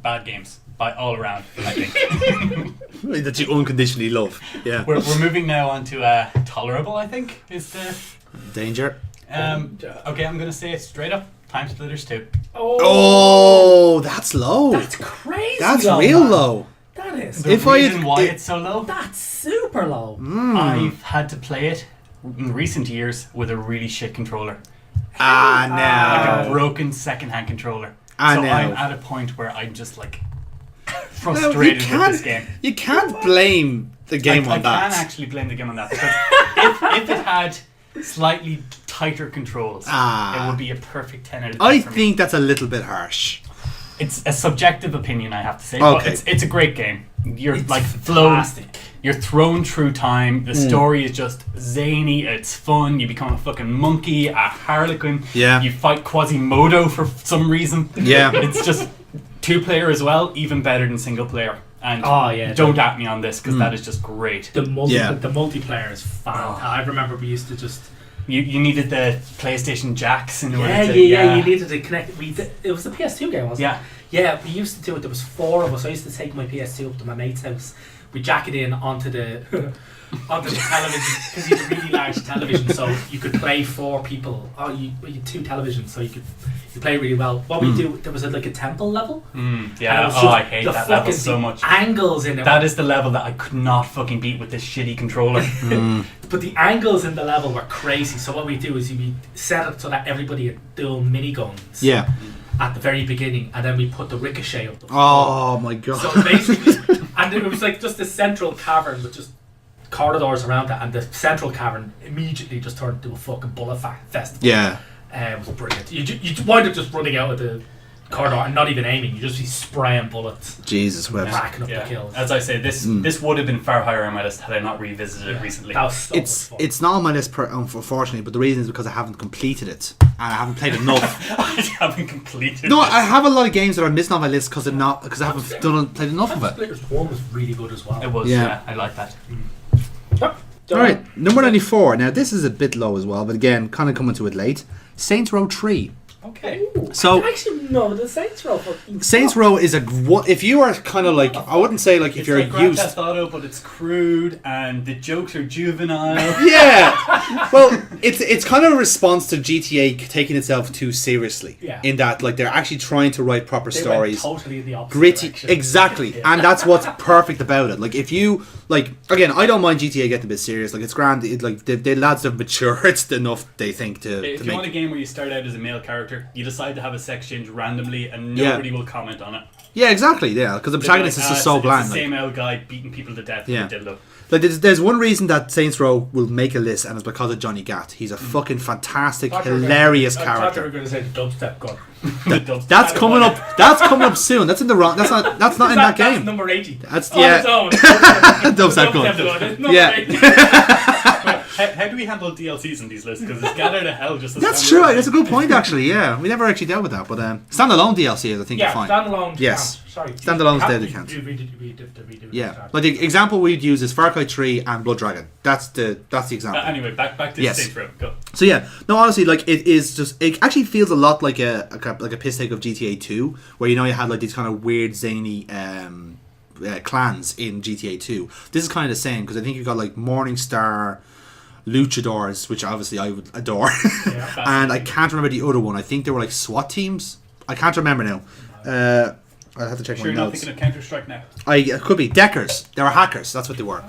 bad games. By all around, I think. That you unconditionally love. Yeah. We're moving now on to tolerable, I think, is the... Danger. Okay, I'm going to say it straight up. Time Splitters 2. Oh, that's low. That's crazy. That's low, real man. low. That is. The reason why it's so low, That's super low. I've had to play it in recent years with a really shit controller. Now. Like a broken second-hand controller. So I know. I'm at a point where I'm just like frustrated with this game. You can't blame the game on that. I can actually blame the game on that because if it had slightly tighter controls, it would be a perfect 10 out of 10 I for me. think that's a little bit harsh. It's a subjective opinion, I have to say, Okay. but it's a great game. You're It's like fantastic. You're thrown through time. The story is just zany. It's fun. You become a fucking monkey, a harlequin. Yeah. You fight Quasimodo for some reason. Yeah. It's just 2-player as well, even better than single player. And don't at me on this because that is just great. The multiplayer is fantastic. I remember we used to just... You needed the PlayStation jacks in order to... you needed to connect. It was the PS2 game, wasn't it? Yeah, we used to do it. There was 4 of us. I used to take my PS2 up to my mate's house. We jack it in onto the onto the television because you had a really large television, so you could play 4 people. Oh, you had 2 televisions, so you play really well. What we do, there was like a temple level. Yeah. Oh, I hate that level so much. Angles in it. That is the level that I could not fucking beat with this shitty controller. But the angles in the level were crazy. So what we do is we set it so that everybody had dual miniguns. Yeah. At the very beginning, and then we put the ricochet up the front. Oh my god. So basically, and it was like just a central cavern with just corridors around it, and the central cavern immediately just turned into a fucking bullet festival. Yeah. It was brilliant. You wind up just running out of the corridor and not even aiming. You just be spraying bullets. Jesus, webs. Racking up the kills. As I say, this would have been far higher on my list had I not revisited it recently. That was so much fun. It's not on my list, unfortunately, but the reason is because I haven't completed it and I haven't played enough. I haven't completed. No, this. I have a lot of games that are missing on my list because I haven't played enough of it. Splitters 1 was really good as well. It was. Yeah, I like that. Yep. Alright, number 94. Now, this is a bit low as well, but again, kind of coming to it late. Saints Row 3. Okay. Ooh, So- I actually know the Saints Row. Saints Row is if you are kind of like, I wouldn't say like if It's you're like Grand used. Theft Auto, but it's crude and the jokes are juvenile. Yeah, well, it's kind of a response to GTA taking itself too seriously. Yeah. In that, like, they're actually trying to write proper They stories. went totally in the opposite Gritty, direction. exactly, and that's what's perfect about it. Like, if you like, again, I don't mind GTA getting a bit serious. Like, it's grand. Like, the lads have matured enough, they think, to If you make. want a game where you start out as a male character, you decide to have a sex change randomly and nobody will comment on it. Yeah, exactly. Yeah, because the protagonist is just so bland. It's the Like, same old guy beating people to death with a dildo. like there's one reason that Saints Row will make a list, and it's because of Johnny Gat. He's a fucking fantastic, hilarious I thought you character. were going to say the dubstep gun. That's coming up. That's coming up soon. That's in the wrong. That's not in that That's game. number 80. That's On yeah. its own. Dubstep gun. It's number Yeah. 80. How do we handle DLCs in these lists? Because it's got out of hell just as That's true. That's a good point, actually. Yeah, we never actually dealt with that. But standalone DLCs, I think Yeah, you're fine. standalone. Yes. Sorry. Standalone's dead, you can't. Yeah, like the example we'd use is Far Cry 3 and Blood Dragon. That's the example. Anyway, back to Yes. Saints Row. Go. So yeah, no, honestly, like it actually feels a lot like a piss take of GTA 2, where you had like these kind of weird zany clans in GTA 2. This is kind of the same because I think you've got like Morningstar, Luchadors, which obviously I would adore, and I can't remember the other one. I think they were like SWAT teams. I can't remember now. I'll have to check Sure, my you're not notes. thinking of Counter-Strike now. It could be Deckers. They were hackers. That's what they were.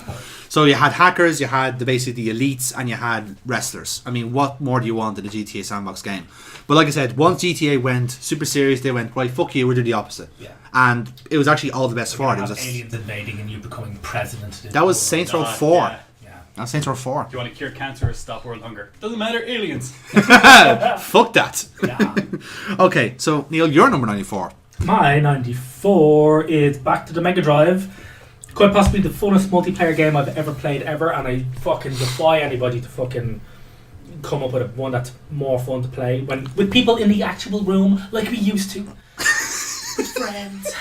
So you had hackers, you had basically the elites, and you had wrestlers. I mean, what more do you want in a GTA sandbox game? But like I said, once GTA went super serious, they went, right, fuck you, we'll do the opposite. Yeah. And it was actually all the best for it. It was aliens invading and you becoming president. that was Saints Row 4. Yeah. That's Saints Row 4. Do you want to cure cancer or stop world hunger? Doesn't matter, aliens. Fuck that. Yeah. Okay, so Neil, you're number 94. My 94 is back to the Mega Drive. Quite possibly the funnest multiplayer game I've ever played ever, and I fucking defy anybody to fucking come up with one that's more fun to play with people in the actual room like we used to. With friends.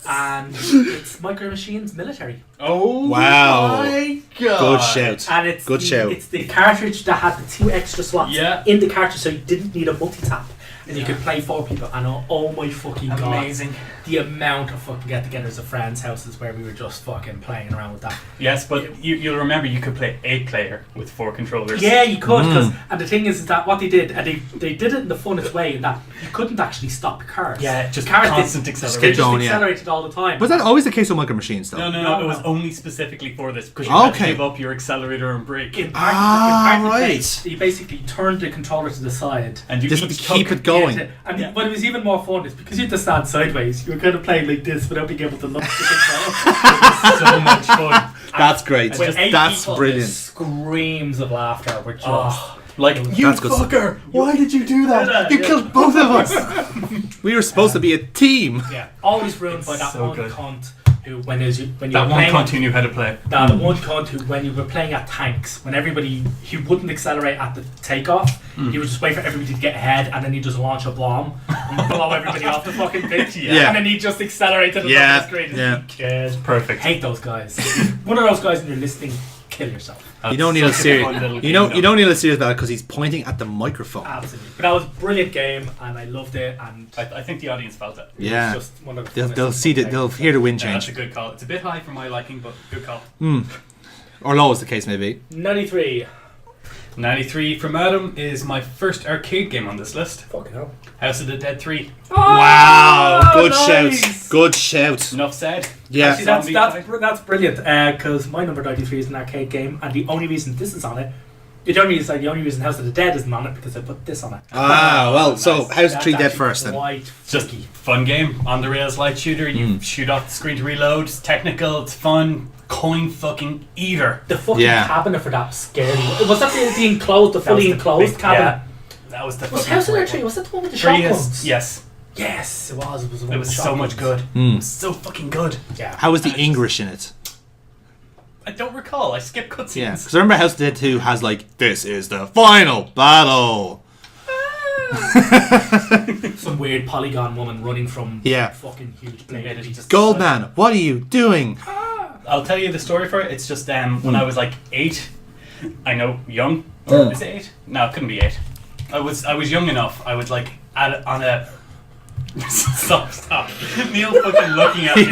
And it's Micro Machines Military. Oh Wow. my god. Good shout. And it's Good shout. It's the cartridge that had the 2 extra slots Yeah. in the cartridge, so you didn't need a multi-tap. And you could play 4 people, and oh my fucking god. Amazing. The amount of fucking get-togethers of friends' houses where we were just fucking playing around with that. Yes, but you'll remember you could play 8-player with 4 controllers. Yeah, you could, and the thing is that what they did, and they did it in the funnest way, in that you couldn't actually stop your cars. Yeah, just cars constant They acceleration. just going, yeah. accelerated all the time. Was that always the case with Micro Machines, though? No, it was only specifically for this because you had to Okay. give up your accelerator and brake. In part of the right. base, you basically turned the controller to the side. And you Just each to keep took- it going. Yeah, and what was even more fun is because you had to stand sideways, you were kind of playing like this without being able to look at the controller. so much fun. That's great. With 8 That's people, brilliant. the screams of laughter were just... Like, you That's good fucker! Why did you do that? You killed both of us. We were supposed to be a team. Yeah, always ruined by that so one good. cunt who, when you That were one playing... cunt who knew how to play. The one cunt who, when you were playing at tanks, when everybody, he wouldn't accelerate at the takeoff, he would just wait for everybody to get ahead, and then he'd just launch a bomb and blow everybody off the fucking pitch. Yeah. And then he'd just accelerate to the top of the screen. Yeah. Yes. Perfect. Hate those guys. One of those guys, and you're listening, kill yourself. You don't need a serious. You don't need a serious about it because he's pointing at the microphone. Absolutely. But that was a brilliant game, and I loved it. And I think the audience felt it. Yeah. it was just one of the They'll see that. They'll hear the wind Yeah, that's change, a good call. It's a bit high for my liking, but good call. or low as the case may be. 93. 93 from Adam is my first arcade game on this list. Fucking hell. House of the Dead 3. Wow, good nice. shout. Good shout. Enough said. Yeah. Actually, that's brilliant. Because my number 93 is an arcade game, and the only reason this is on it. The only reason House of the Dead isn't on it because I put this on it. Well, so nice. House of 3 Dead first then. Quite Just tricky. fun game. On the rails light shooter. You shoot off the screen to reload. It's technical. It's fun. Coin fucking eater. The fucking cabinet for that scared me. Was that the enclosed, the fully enclosed cabinet? Yeah, that was the. Was House of the Dead 3? Was that the one with the shotguns? Yes. Yes, it was. It was. It was so much good. It was so fucking good. Yeah. How was the English in it? I don't recall. I skipped cutscenes. Yeah, because I remember House of the Dead 2 has like, this is the final battle. Some weird polygon woman running from Yeah. fucking huge plane. Goldman, what are you doing? I'll tell you the story for it. It's just when I was like 8. I know, young. Is it 8? No, it couldn't be 8. I was young enough. I was like on a. Stop! Neil fucking looking at me.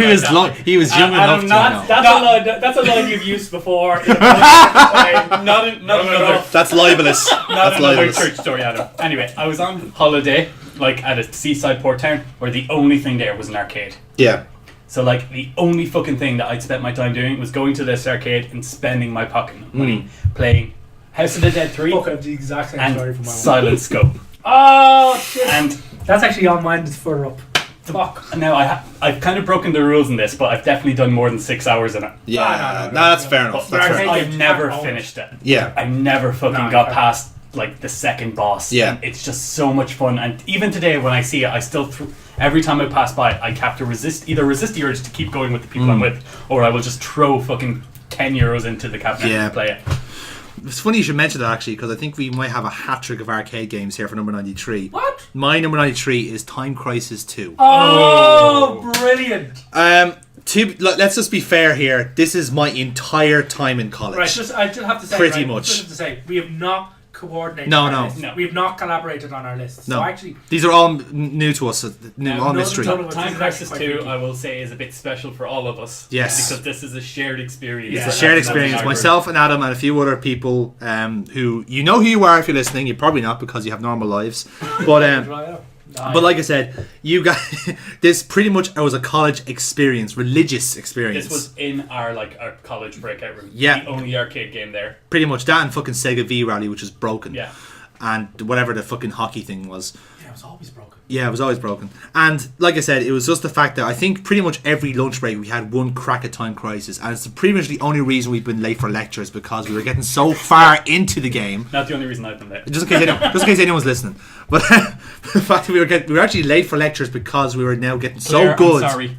He was young enough to know. That's a line you've used before. Not another. That's libelous. Not That's another libelous. church story, Adam. Anyway, I was on holiday, like at a seaside port town, where the only thing there was an arcade. Yeah. So like the only fucking thing that I'd spent my time doing was going to this arcade and spending my pocket money playing House of the Dead 3 the exact same story and from my one. Silent Scope. Oh shit! And That's actually on mine. It's further up. Fuck. now I've kind of broken the rules in this, but I've definitely done more than 6 hours in it. Yeah. No, that's fair enough. But That's fair. I've never finished it. Yeah. I never fucking got past like the second boss. Yeah. And it's just so much fun. And even today, when I see it, I still every time I pass by, I have to either resist the urge to keep going with the people I'm with, or I will just throw fucking €10 into the cabinet and play it. It's funny you should mention that actually, because I think we might have a hat trick of arcade games here for number 93. What? My number 93 is Time Crisis 2. Oh, brilliant! Let's just be fair here. This is my entire time in college. Right, I just have to say, Pretty much. Just have to say, we have not coordinated. No, our no. lists. We have not collaborated on our lists. No, So actually, these are all new to us. All mystery. Time Crisis 2, I will say, is a bit special for all of us. Yes. Because this is a shared experience. Yeah. It's a shared experience. Myself and Adam and a few other people who you know who you are if you're listening. You're probably not because you have normal lives. But like I said, you guys, this pretty much was a college experience, religious experience. This was in our college breakout room. Yeah. The only arcade game there. Pretty much that and fucking Sega V Rally, which was broken. Yeah. And whatever the fucking hockey thing was. yeah, it was always broken. Yeah, it was always broken. And like I said, it was just the fact that I think pretty much every lunch break we had one crack at Time Crisis, and it's pretty much the only reason we've been late for lectures because we were getting so far into the game. Not the only reason I've been late. Just in case anyone's listening. But the fact that we were actually late for lectures because we were now getting so good. I'm sorry.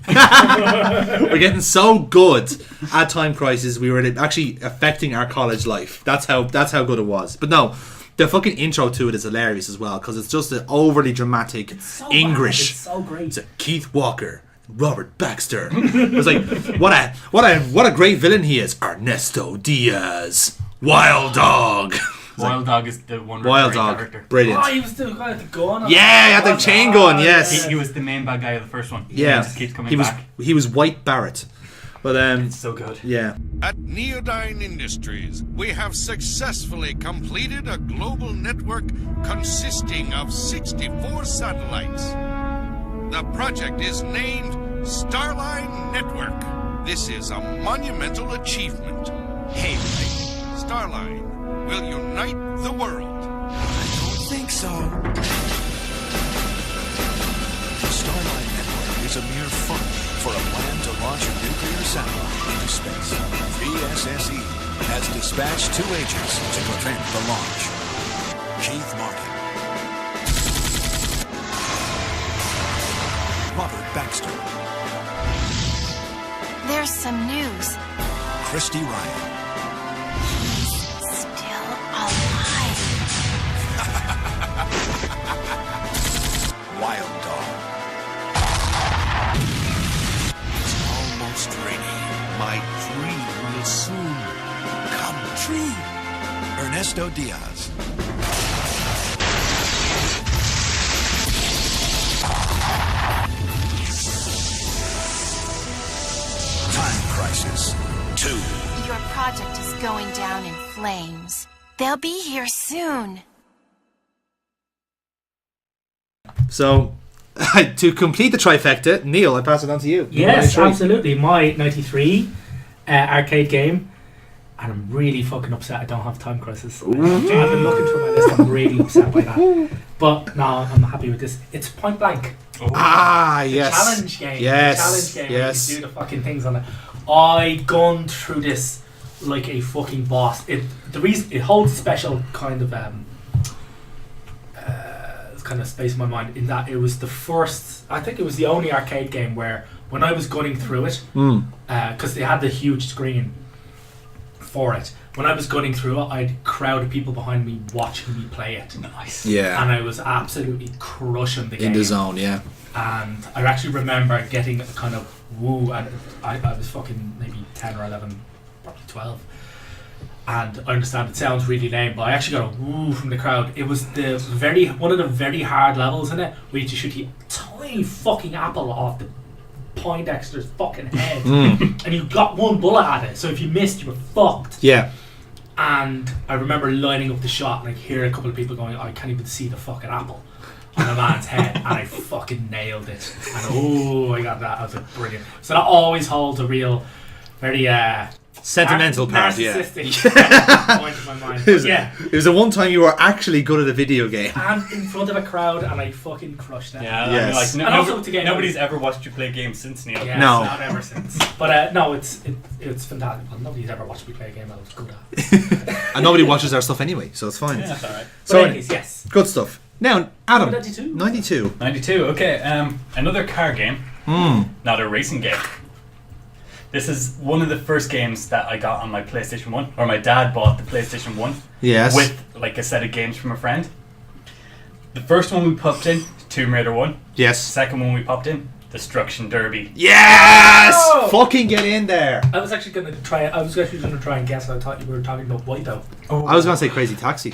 We're getting so good at Time Crisis. We were actually affecting our college life. That's how good it was. But no. The fucking intro to it is hilarious as well because it's just an overly dramatic English. It's so great. It's Keith Walker, Robert Baxter. It's like what a great villain he is, Ernesto Diaz, Wild Dog. Wild Dog is the one. Wild Dog, character. brilliant. Oh, he was still got the gun. Yeah, he had the chain gun. Yes, He was the main bad guy of the first one. yeah. He just keeps coming He was back. he was White Barrett, but It's so good. yeah. At Neodyne Industries, we have successfully completed a global network consisting of 64 satellites. The project is named Starline Network. This is a monumental achievement. Hey, Starline will unite the world. I don't think so. The Starline Network is a mere front for a plan to launch a nuclear satellite into space. VSSE has dispatched 2 agents to prevent the launch. Keith Martin, Robert Baxter, There's some news. Christy Ryan, Still alive. Wild Dog. It's almost ready. My dream will soon come true Ernesto Diaz. Time Crisis 2. Your project is going down in flames. They'll be here soon. So, to complete the trifecta, Neil, I pass it on to you. Yes, 93. absolutely. My 93 arcade game. And I'm really fucking upset I don't have Time Crisis. I've been looking through my list. I'm really upset by that. But no, I'm happy with this. It's Point Blank. Ah, yes. Challenge game. Yes. The challenge game Yes. where you do the fucking things on it. I gone through this like a fucking boss. The reason it holds a special kind of space in my mind in that it was the first. I think it was the only arcade game where when I was gunning through it, because they had the huge screen for it. When I was gunning through it, I had a crowd of people behind me watching me play it. Nice. Yeah. And I was absolutely crushing the game. In the zone, yeah. And I actually remember getting a kind of woo, and I was fucking maybe 10 or 11, probably 12. And I understand it sounds really lame, but I actually got a woo from the crowd. It was one of the very hard levels in it where you shoot a tiny fucking apple off the Poindexter's fucking head, and you got one bullet at it. So if you missed, you were fucked. Yeah. And I remember lining up the shot, and I hear a couple of people going, "I can't even see the fucking apple on a man's head," and I fucking nailed it. And I got that. I was like, brilliant. So that always holds a real, very sentimental part, narcissistic point in my mind. But yeah. It was the one time you were actually good at a video game. And in front of a crowd, and I fucking crushed it. Yeah, Yes. I mean, And also to get nobody's ever watched you play games since, Neil. Yes, No. not ever since. But no, it's fantastic. Well, nobody's ever watched me play a game I was good at. And nobody watches our stuff anyway, so it's fine. Yeah, that's alright. So, anyways, yes. good stuff. Now, Adam. 92? 92. 92, okay. Another car game, not a racing game. This is one of the first games that I got on my PlayStation 1, or my dad bought the PlayStation 1 Yes. with like a set of games from a friend. The first one we popped in, Tomb Raider 1. Yes. Second one we popped in, Destruction Derby. Yes! Oh! Fucking get in there. I was actually going to try and guess. I thought you were talking about Whiteout. I was going to say Crazy Taxi.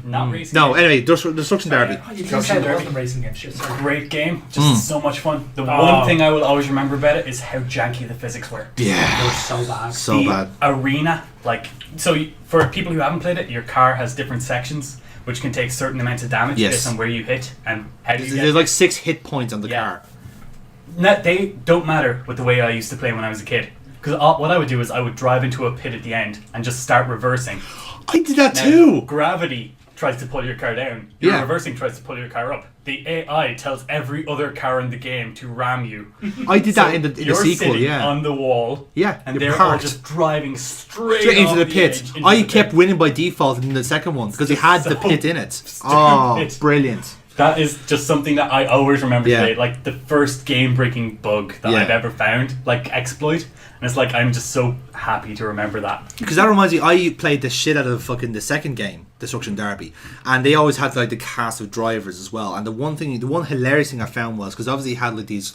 Not racing. No, game. anyway, Destruction Derby. Oh, you did say there wasn't a racing game. Shit, sorry. Great game, just so much fun. The one thing I will always remember about it is how janky the physics were. Yeah. They were so bad. So The bad. arena, for people who haven't played it, your car has different sections which can take certain amounts of damage Yes. based on where you hit and how you get. There's like 6 hit points on the Yeah. car. They don't matter with the way I used to play when I was a kid. Because what I would do is I would drive into a pit at the end and just start reversing. I did that Now, too. Gravity tries to pull your car down. Your Yeah. reversing tries to pull your car up. The AI tells every other car in the game to ram you. I did that in the You're sequel, sitting yeah. on the wall. Yeah, And you're they're all parked. just driving straight Straight into off the pit. edge into I the kept pit. winning by default in the second one because it had the So pit in it. Oh, stupid. brilliant. That is just something that I always remember Yeah. today. Like the first game-breaking bug that Yeah. I've ever found, like exploit. And it's like I'm just so happy to remember that. Because that reminds me, I played the shit out of fucking the second game, Destruction Derby, and they always had like the cast of drivers as well. And the one hilarious thing I found was because obviously you had like these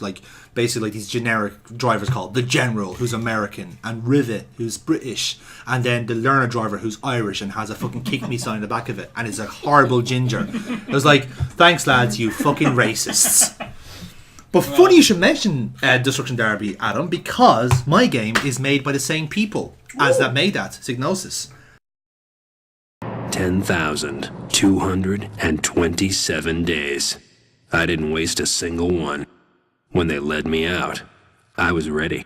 basically like these generic drivers called the General, who's American, and Rivet, who's British, and then the learner driver, who's Irish and has a fucking kick me sign on the back of it, and is a horrible ginger. It was like, thanks lads, you fucking racists. But funny you should mention Destruction Derby, Adam, because my game is made by the same people as that made that, Psygnosis. 10,227 days. I didn't waste a single one. When they led me out, I was ready.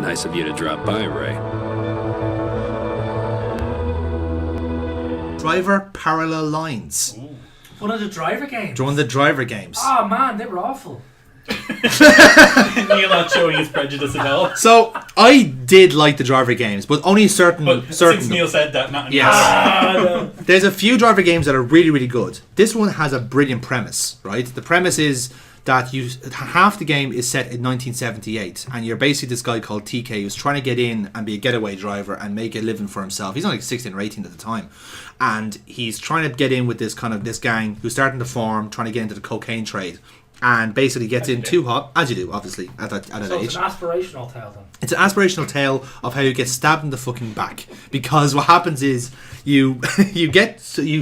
Nice of you to drop by, Ray. Driver Parallel Lines. One of the driver games. One of the driver games. Oh man, they were awful. Neil not showing his prejudice at all. So I did like the driver games, but only certain. But since Neil said that, not yes. No. There's a few driver games that are really, really good. This one has a brilliant premise, right? The premise is that half the game is set in 1978, and you're basically this guy called TK who's trying to get in and be a getaway driver and make a living for himself. He's only like 16 or 18 at the time, and he's trying to get in with this gang who's starting to form, trying to get into the cocaine trade. And basically gets in too hot, as you do, obviously, at an age. It's an aspirational tale, then. It's an aspirational tale of how you get stabbed in the fucking back. Because what happens is you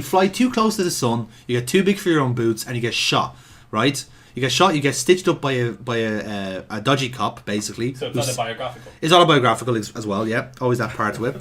fly too close to the sun, you get too big for your own boots, and you get shot, right? You get shot, you get stitched up by a dodgy cop, basically. So it's autobiographical. It's autobiographical as well, yeah. Always that part to it.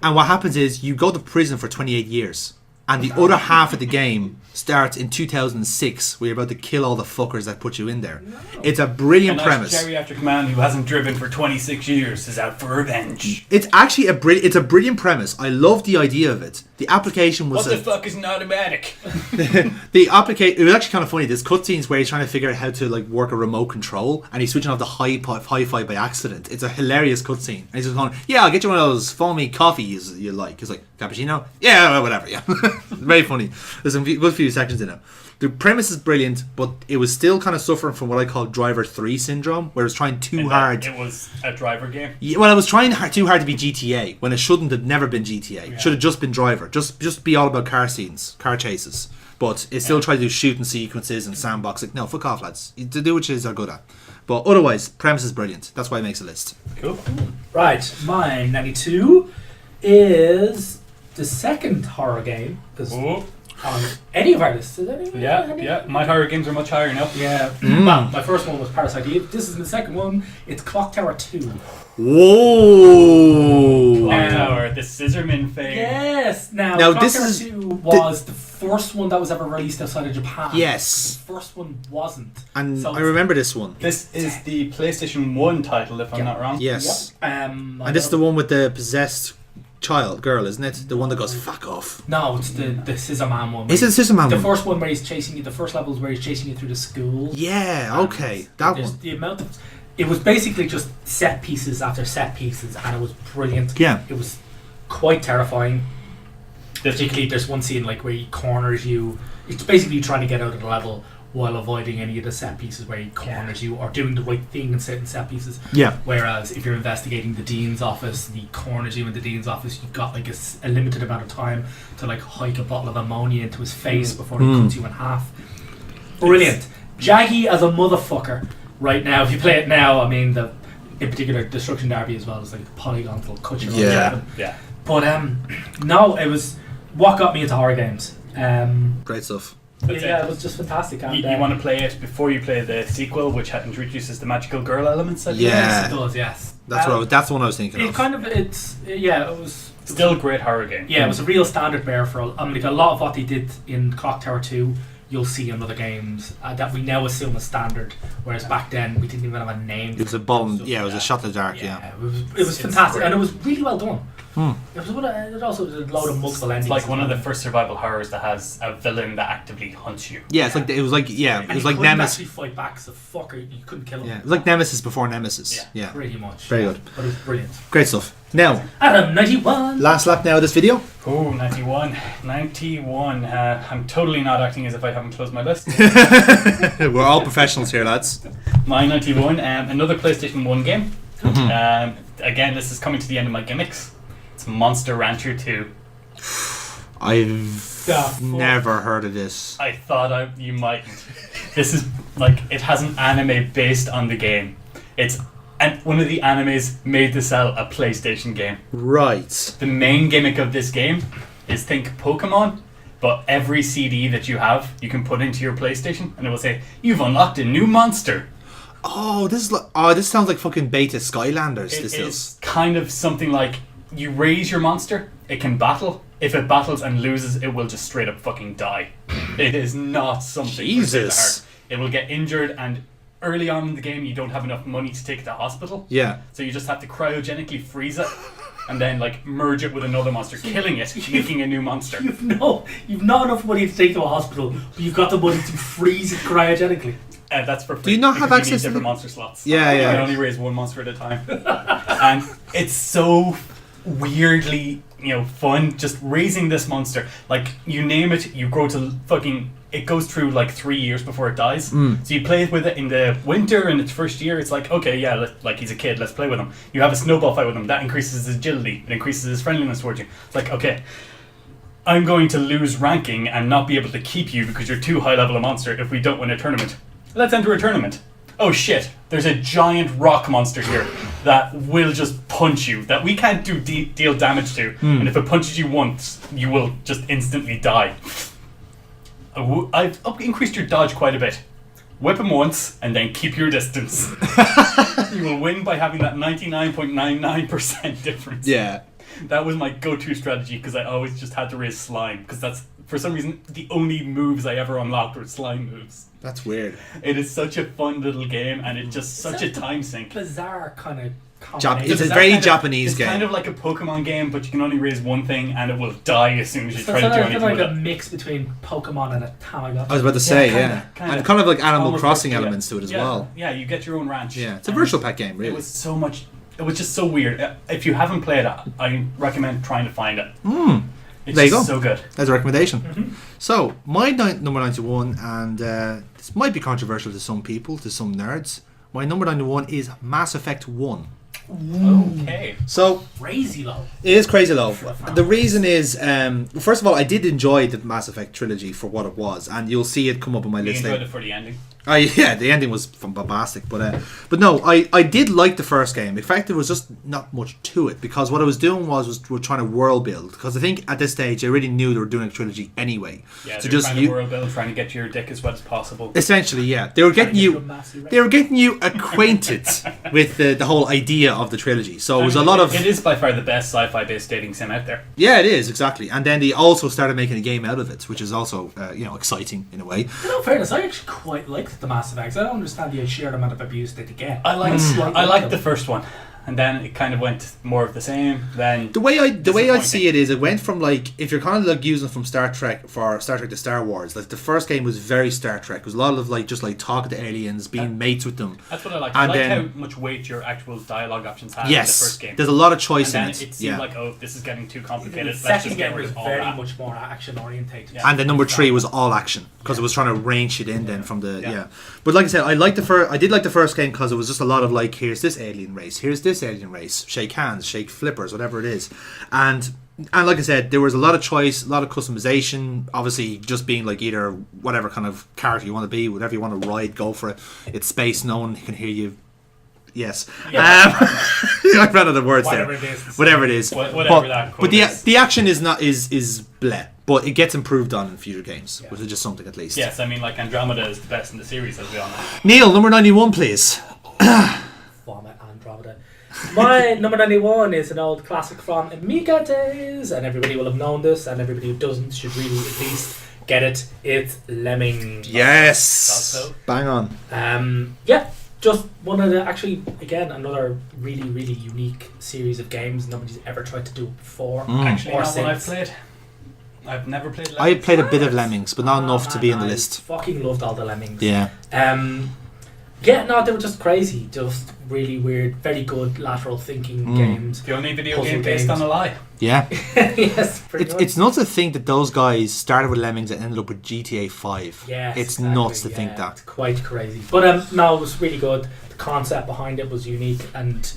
And what happens is you go to prison for 28 years. And the other half of the game starts in 2006, where you're about to kill all the fuckers that put you in there. No. It's a brilliant premise. A geriatric man who hasn't driven for 26 years is out for revenge. It's actually a brilliant premise. I love the idea of it. The application was... What the fuck is an automatic? The application... It was actually kind of funny. There's cutscenes where he's trying to figure out how to like work a remote control, and he's switching off the hi-fi by accident. It's a hilarious cutscene. And he's just going, yeah, I'll get you one of those foamy coffees you like. He's like, cappuccino? Yeah, whatever, yeah. Very funny. There's a few sections in it. The premise is brilliant, but it was still kind of suffering from what I call Driver 3 syndrome, where it was trying too hard. It was a driver game? Yeah, well, it was trying too hard to be GTA, when it shouldn't have never been GTA. Yeah. It should have just been Driver. Just be all about car scenes, car chases. But it still tried to do shooting sequences and sandbox. Like, no, fuck off, lads. You do what you are good at. But otherwise, premise is brilliant. That's why it makes a list. Cool. Right, my 92 is the second horror game. Because on any of our lists, is it? Yeah. My horror games are much higher now. Yeah. Well, my first one was Parasite Eve. This is the second one. It's Clock Tower 2. Whoa! Clock Tower, the Scissorman fame. Yes. Now Clock Tower 2 was the first one that was ever released outside of Japan. Yes. The first one wasn't. And so I remember this one. This is the PlayStation 1 title, if I'm not wrong. Yes. Yep. And this is the one with the possessed girl, isn't it? The one that goes fuck off. No, it's the Scissor Man one. Is it the Scissor Man one? The first one where he's chasing you. The first level is where he's chasing you through the school. Yeah. Okay. That one. The amount of it was basically just set pieces after set pieces, and it was brilliant. Yeah. It was quite terrifying. Particularly, there's one scene like where he corners you. It's basically trying to get out of the level while avoiding any of the set pieces where he corners you, or doing the right thing in certain set pieces. Yeah. Whereas if you're investigating the dean's office, he corners you in the dean's office. You've got like a limited amount of time to like hike a bottle of ammonia into his face before he cuts you in half. Brilliant. Jaggy as a motherfucker. Right now, if you play it now, I mean, in particular, Destruction Derby as well is like polygons will cut you. Yeah. But no, it was what got me into horror games. Great stuff. It was just fantastic. And, you want to play it before you play the sequel, which introduces the magical girl elements. Yes, it does. Yes, that's the one I was thinking of. It was still a great horror game. Yeah, it was a real standard bearer for like a lot of what they did in Clock Tower 2. You'll see in other games that we now assume is standard, whereas back then we didn't even have a name. It was a bomb. Yeah, it was a shot in the dark. Yeah. It was fantastic, and it was really well done. It also did a load of multiple endings. It's like one of the first survival horrors that has a villain that actively hunts you. Yeah, it was like Nemesis. Actually fight back, so fucker, you couldn't kill him. Yeah, it was like Nemesis before Nemesis. Yeah. Pretty much. Very good. But it was brilliant. Great stuff. Now, Adam, 91. Last lap now of this video. Oh, 91. I'm totally not acting as if I haven't closed my list. We're all professionals here, lads. My 91, another PlayStation 1 game. Again, this is coming to the end of my gimmicks. It's Monster Rancher 2. I've never heard of this. I thought you mightn't. This is like, it has an anime based on the game. And one of the animes made to sell a PlayStation game. Right. The main gimmick of this game is think Pokemon, but every CD that you have, you can put into your PlayStation, and it will say, "You've unlocked a new monster." Oh, this sounds like fucking Beta Skylanders. This is kind of something like you raise your monster, it can battle. If it battles and loses, it will just straight up fucking die. It is not something. Jesus. It will get injured, and early on in the game, you don't have enough money to take it to hospital. Yeah. So you just have to cryogenically freeze it and then like merge it with another monster, killing it, making a new monster. You've not enough money to take to a hospital, but you've got the money to freeze it cryogenically. That's for free. Do you not have because access to different the monster slots? Yeah, You yeah. can only raise one monster at a time, and it's so weirdly, fun. Just raising this monster, like you name it, you grow to fucking. It goes through like 3 years before it dies. So you play with it in the winter in its first year. It's like, okay, yeah, like he's a kid, let's play with him. You have a snowball fight with him. That increases his agility. It increases his friendliness towards you. It's like, okay, I'm going to lose ranking and not be able to keep you because you're too high level a monster if we don't win a tournament. Let's enter a tournament. Oh shit, there's a giant rock monster here that will just punch you, that we can't deal damage to. And if it punches you once, you will just instantly die. I've increased your dodge quite a bit. Whip him once and then keep your distance. You will win by having that 99.99% difference. Yeah. That was my go-to strategy because I always just had to raise slime because that's, for some reason, the only moves I ever unlocked were slime moves. That's weird. It is such a fun little game and it's just such a time sink. Bizarre kind of It's a very Japanese game. It's kind of like a Pokemon game, but you can only raise one thing and it will die as soon as you So try to do it's anything like with a it. mix between Pokemon and a Tamagotchi. I was about to say, kinda. And kind of like Animal Almost Crossing like- yeah. elements to it as Yeah. well. Yeah, you get your own ranch. Yeah, it's a And virtual pet game, really. It was so much. It was just so weird. If you haven't played it, I recommend trying to find it. It's There you just go. so good. That's a recommendation. So, my number 91, and this might be controversial to some people, to some nerds. My number 91 is Mass Effect 1. Okay. So, Crazy low. it is crazy low. The reason is, first of all, I did enjoy the Mass Effect trilogy for what it was, and you'll see it come up on my You list enjoyed later. it for the ending. Yeah, the ending was bombastic, but no, I did like the first game. In fact, there was just not much to it because what I was doing was we're trying to world build because I think at this stage I already knew they were doing a trilogy anyway. Yeah, so they're just trying to world build, trying to get your dick as wet as possible. essentially, yeah, they were getting you acquainted with the whole idea of the trilogy. So it was a lot of It is by far the best sci-fi based dating sim out there. yeah, it is exactly, and then they also started making a game out of it, which is also exciting in a way. In all fairness, I actually quite liked the Mass Effects. I don't understand the sheer amount of abuse they get. I liked Mm. I liked the first one, and then it kind of went more of the same. Then The way I Disappointing. see it is, it went from like if you're kind of like using it from Star Trek to Star Wars. Like the first game was very Star Trek. It was a lot of like just like talking to aliens, being mates with them. that's what I liked. I And liked then- how much weight your actual dialogue options had in the Yes, first game. there's a lot of And choice in then it. it seemed Yeah, like, oh, this is getting too The complicated. Let's second just get game rid was of all very that. much more action orientated. Yeah. and then number 3 was all action because it was trying to range it in then from the Yeah. But like I said, I did like the first game because it was just a lot of like here's this alien race, here's this alien race, shake hands, shake flippers, whatever it is, and like I said, there was a lot of choice, a lot of customization. Obviously, just being like either whatever kind of character you want to be, whatever you want to ride, go for it. It's space, no one can hear you. Yes, I ran out of words Whatever there. it is. Whatever it is, Whatever that but quote is. the action is not is bleh, but it gets improved on in future games, which is just something at least. Yes, I mean, like Andromeda is the best in the series, as we all know. Neil, number 91, please. Vomit Andromeda. My number 91 is an old classic from Amiga days, and everybody will have known this, and everybody who doesn't should really at least get it. It's Lemmings. Yes, Also. bang on. Yeah, just one of the, actually, again, another really, really unique series of games nobody's ever tried to do before. Actually, Or not one I've since. played. I've never played. I Lemmings. played a bit of Lemmings, but not Oh, enough to man, be on the I list. fucking loved all the Lemmings. Yeah, Yeah, no, they were just crazy. Just really weird, very good lateral thinking games. The only video Puzzle game based games. on a lie. yeah. Yes, pretty much. It's nuts to think that those guys started with Lemmings and ended up with GTA 5. Yes, it's exactly, nuts to yeah, think that. It's quite crazy. But no, it was really good. The concept behind it was unique and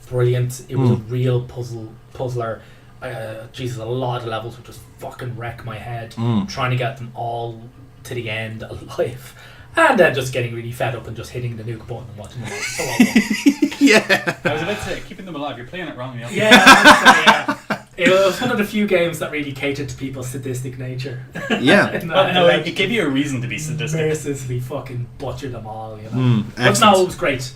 brilliant. It was a real puzzler. Jesus, a lot of levels would just fucking wreck my head trying to get them all to the end alive. And then just getting really fed up and just hitting the nuke button and watching them all. So well Yeah. I was about to say, keeping them alive. You're playing it wrong, Neil. yeah, yeah. It was one of the few games that really catered to people's sadistic nature. Yeah. And, Well, no, like, it gave you a reason to be sadistic. mercilessly fucking butchered them all, you know. But Excellent. no, it was great.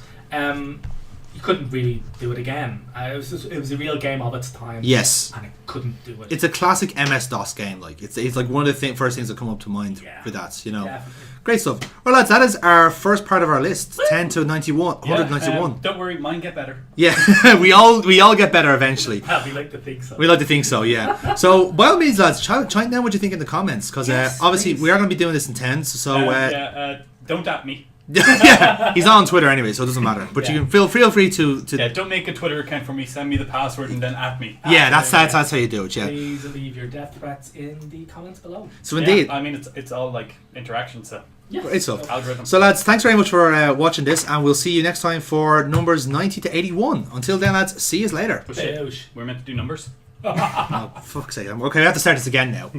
you couldn't really do it again. It was a real game of its time. Yes. And it couldn't do it. It's a classic MS-DOS game. Like it's like one of the first things that come up to mind with that. You know, Definitely. great stuff. Well, lads, that is our first part of our list. 10 to 91, 191. Don't worry, mine get better. Yeah, we all get better eventually. We like to think so. We like to think so, yeah. So, by all means, lads, chime down what you think in the comments, because obviously we are going to be doing this in tens. So, don't at me. yeah, he's on Twitter anyway, so it doesn't matter. But you can feel free to. Yeah, don't make a Twitter account for me. Send me the password and then at me. Yeah, that's how you do it. Yeah. Please leave your death threats in the comments below. So indeed, I mean it's all like interaction, so. Yeah. Great stuff. Algorithm. So lads, thanks very much for watching this, and we'll see you next time for numbers 90 to 81. Until then, lads, see you later. We're meant to do numbers. Oh, fuck's sake. Okay, we have to start this again now.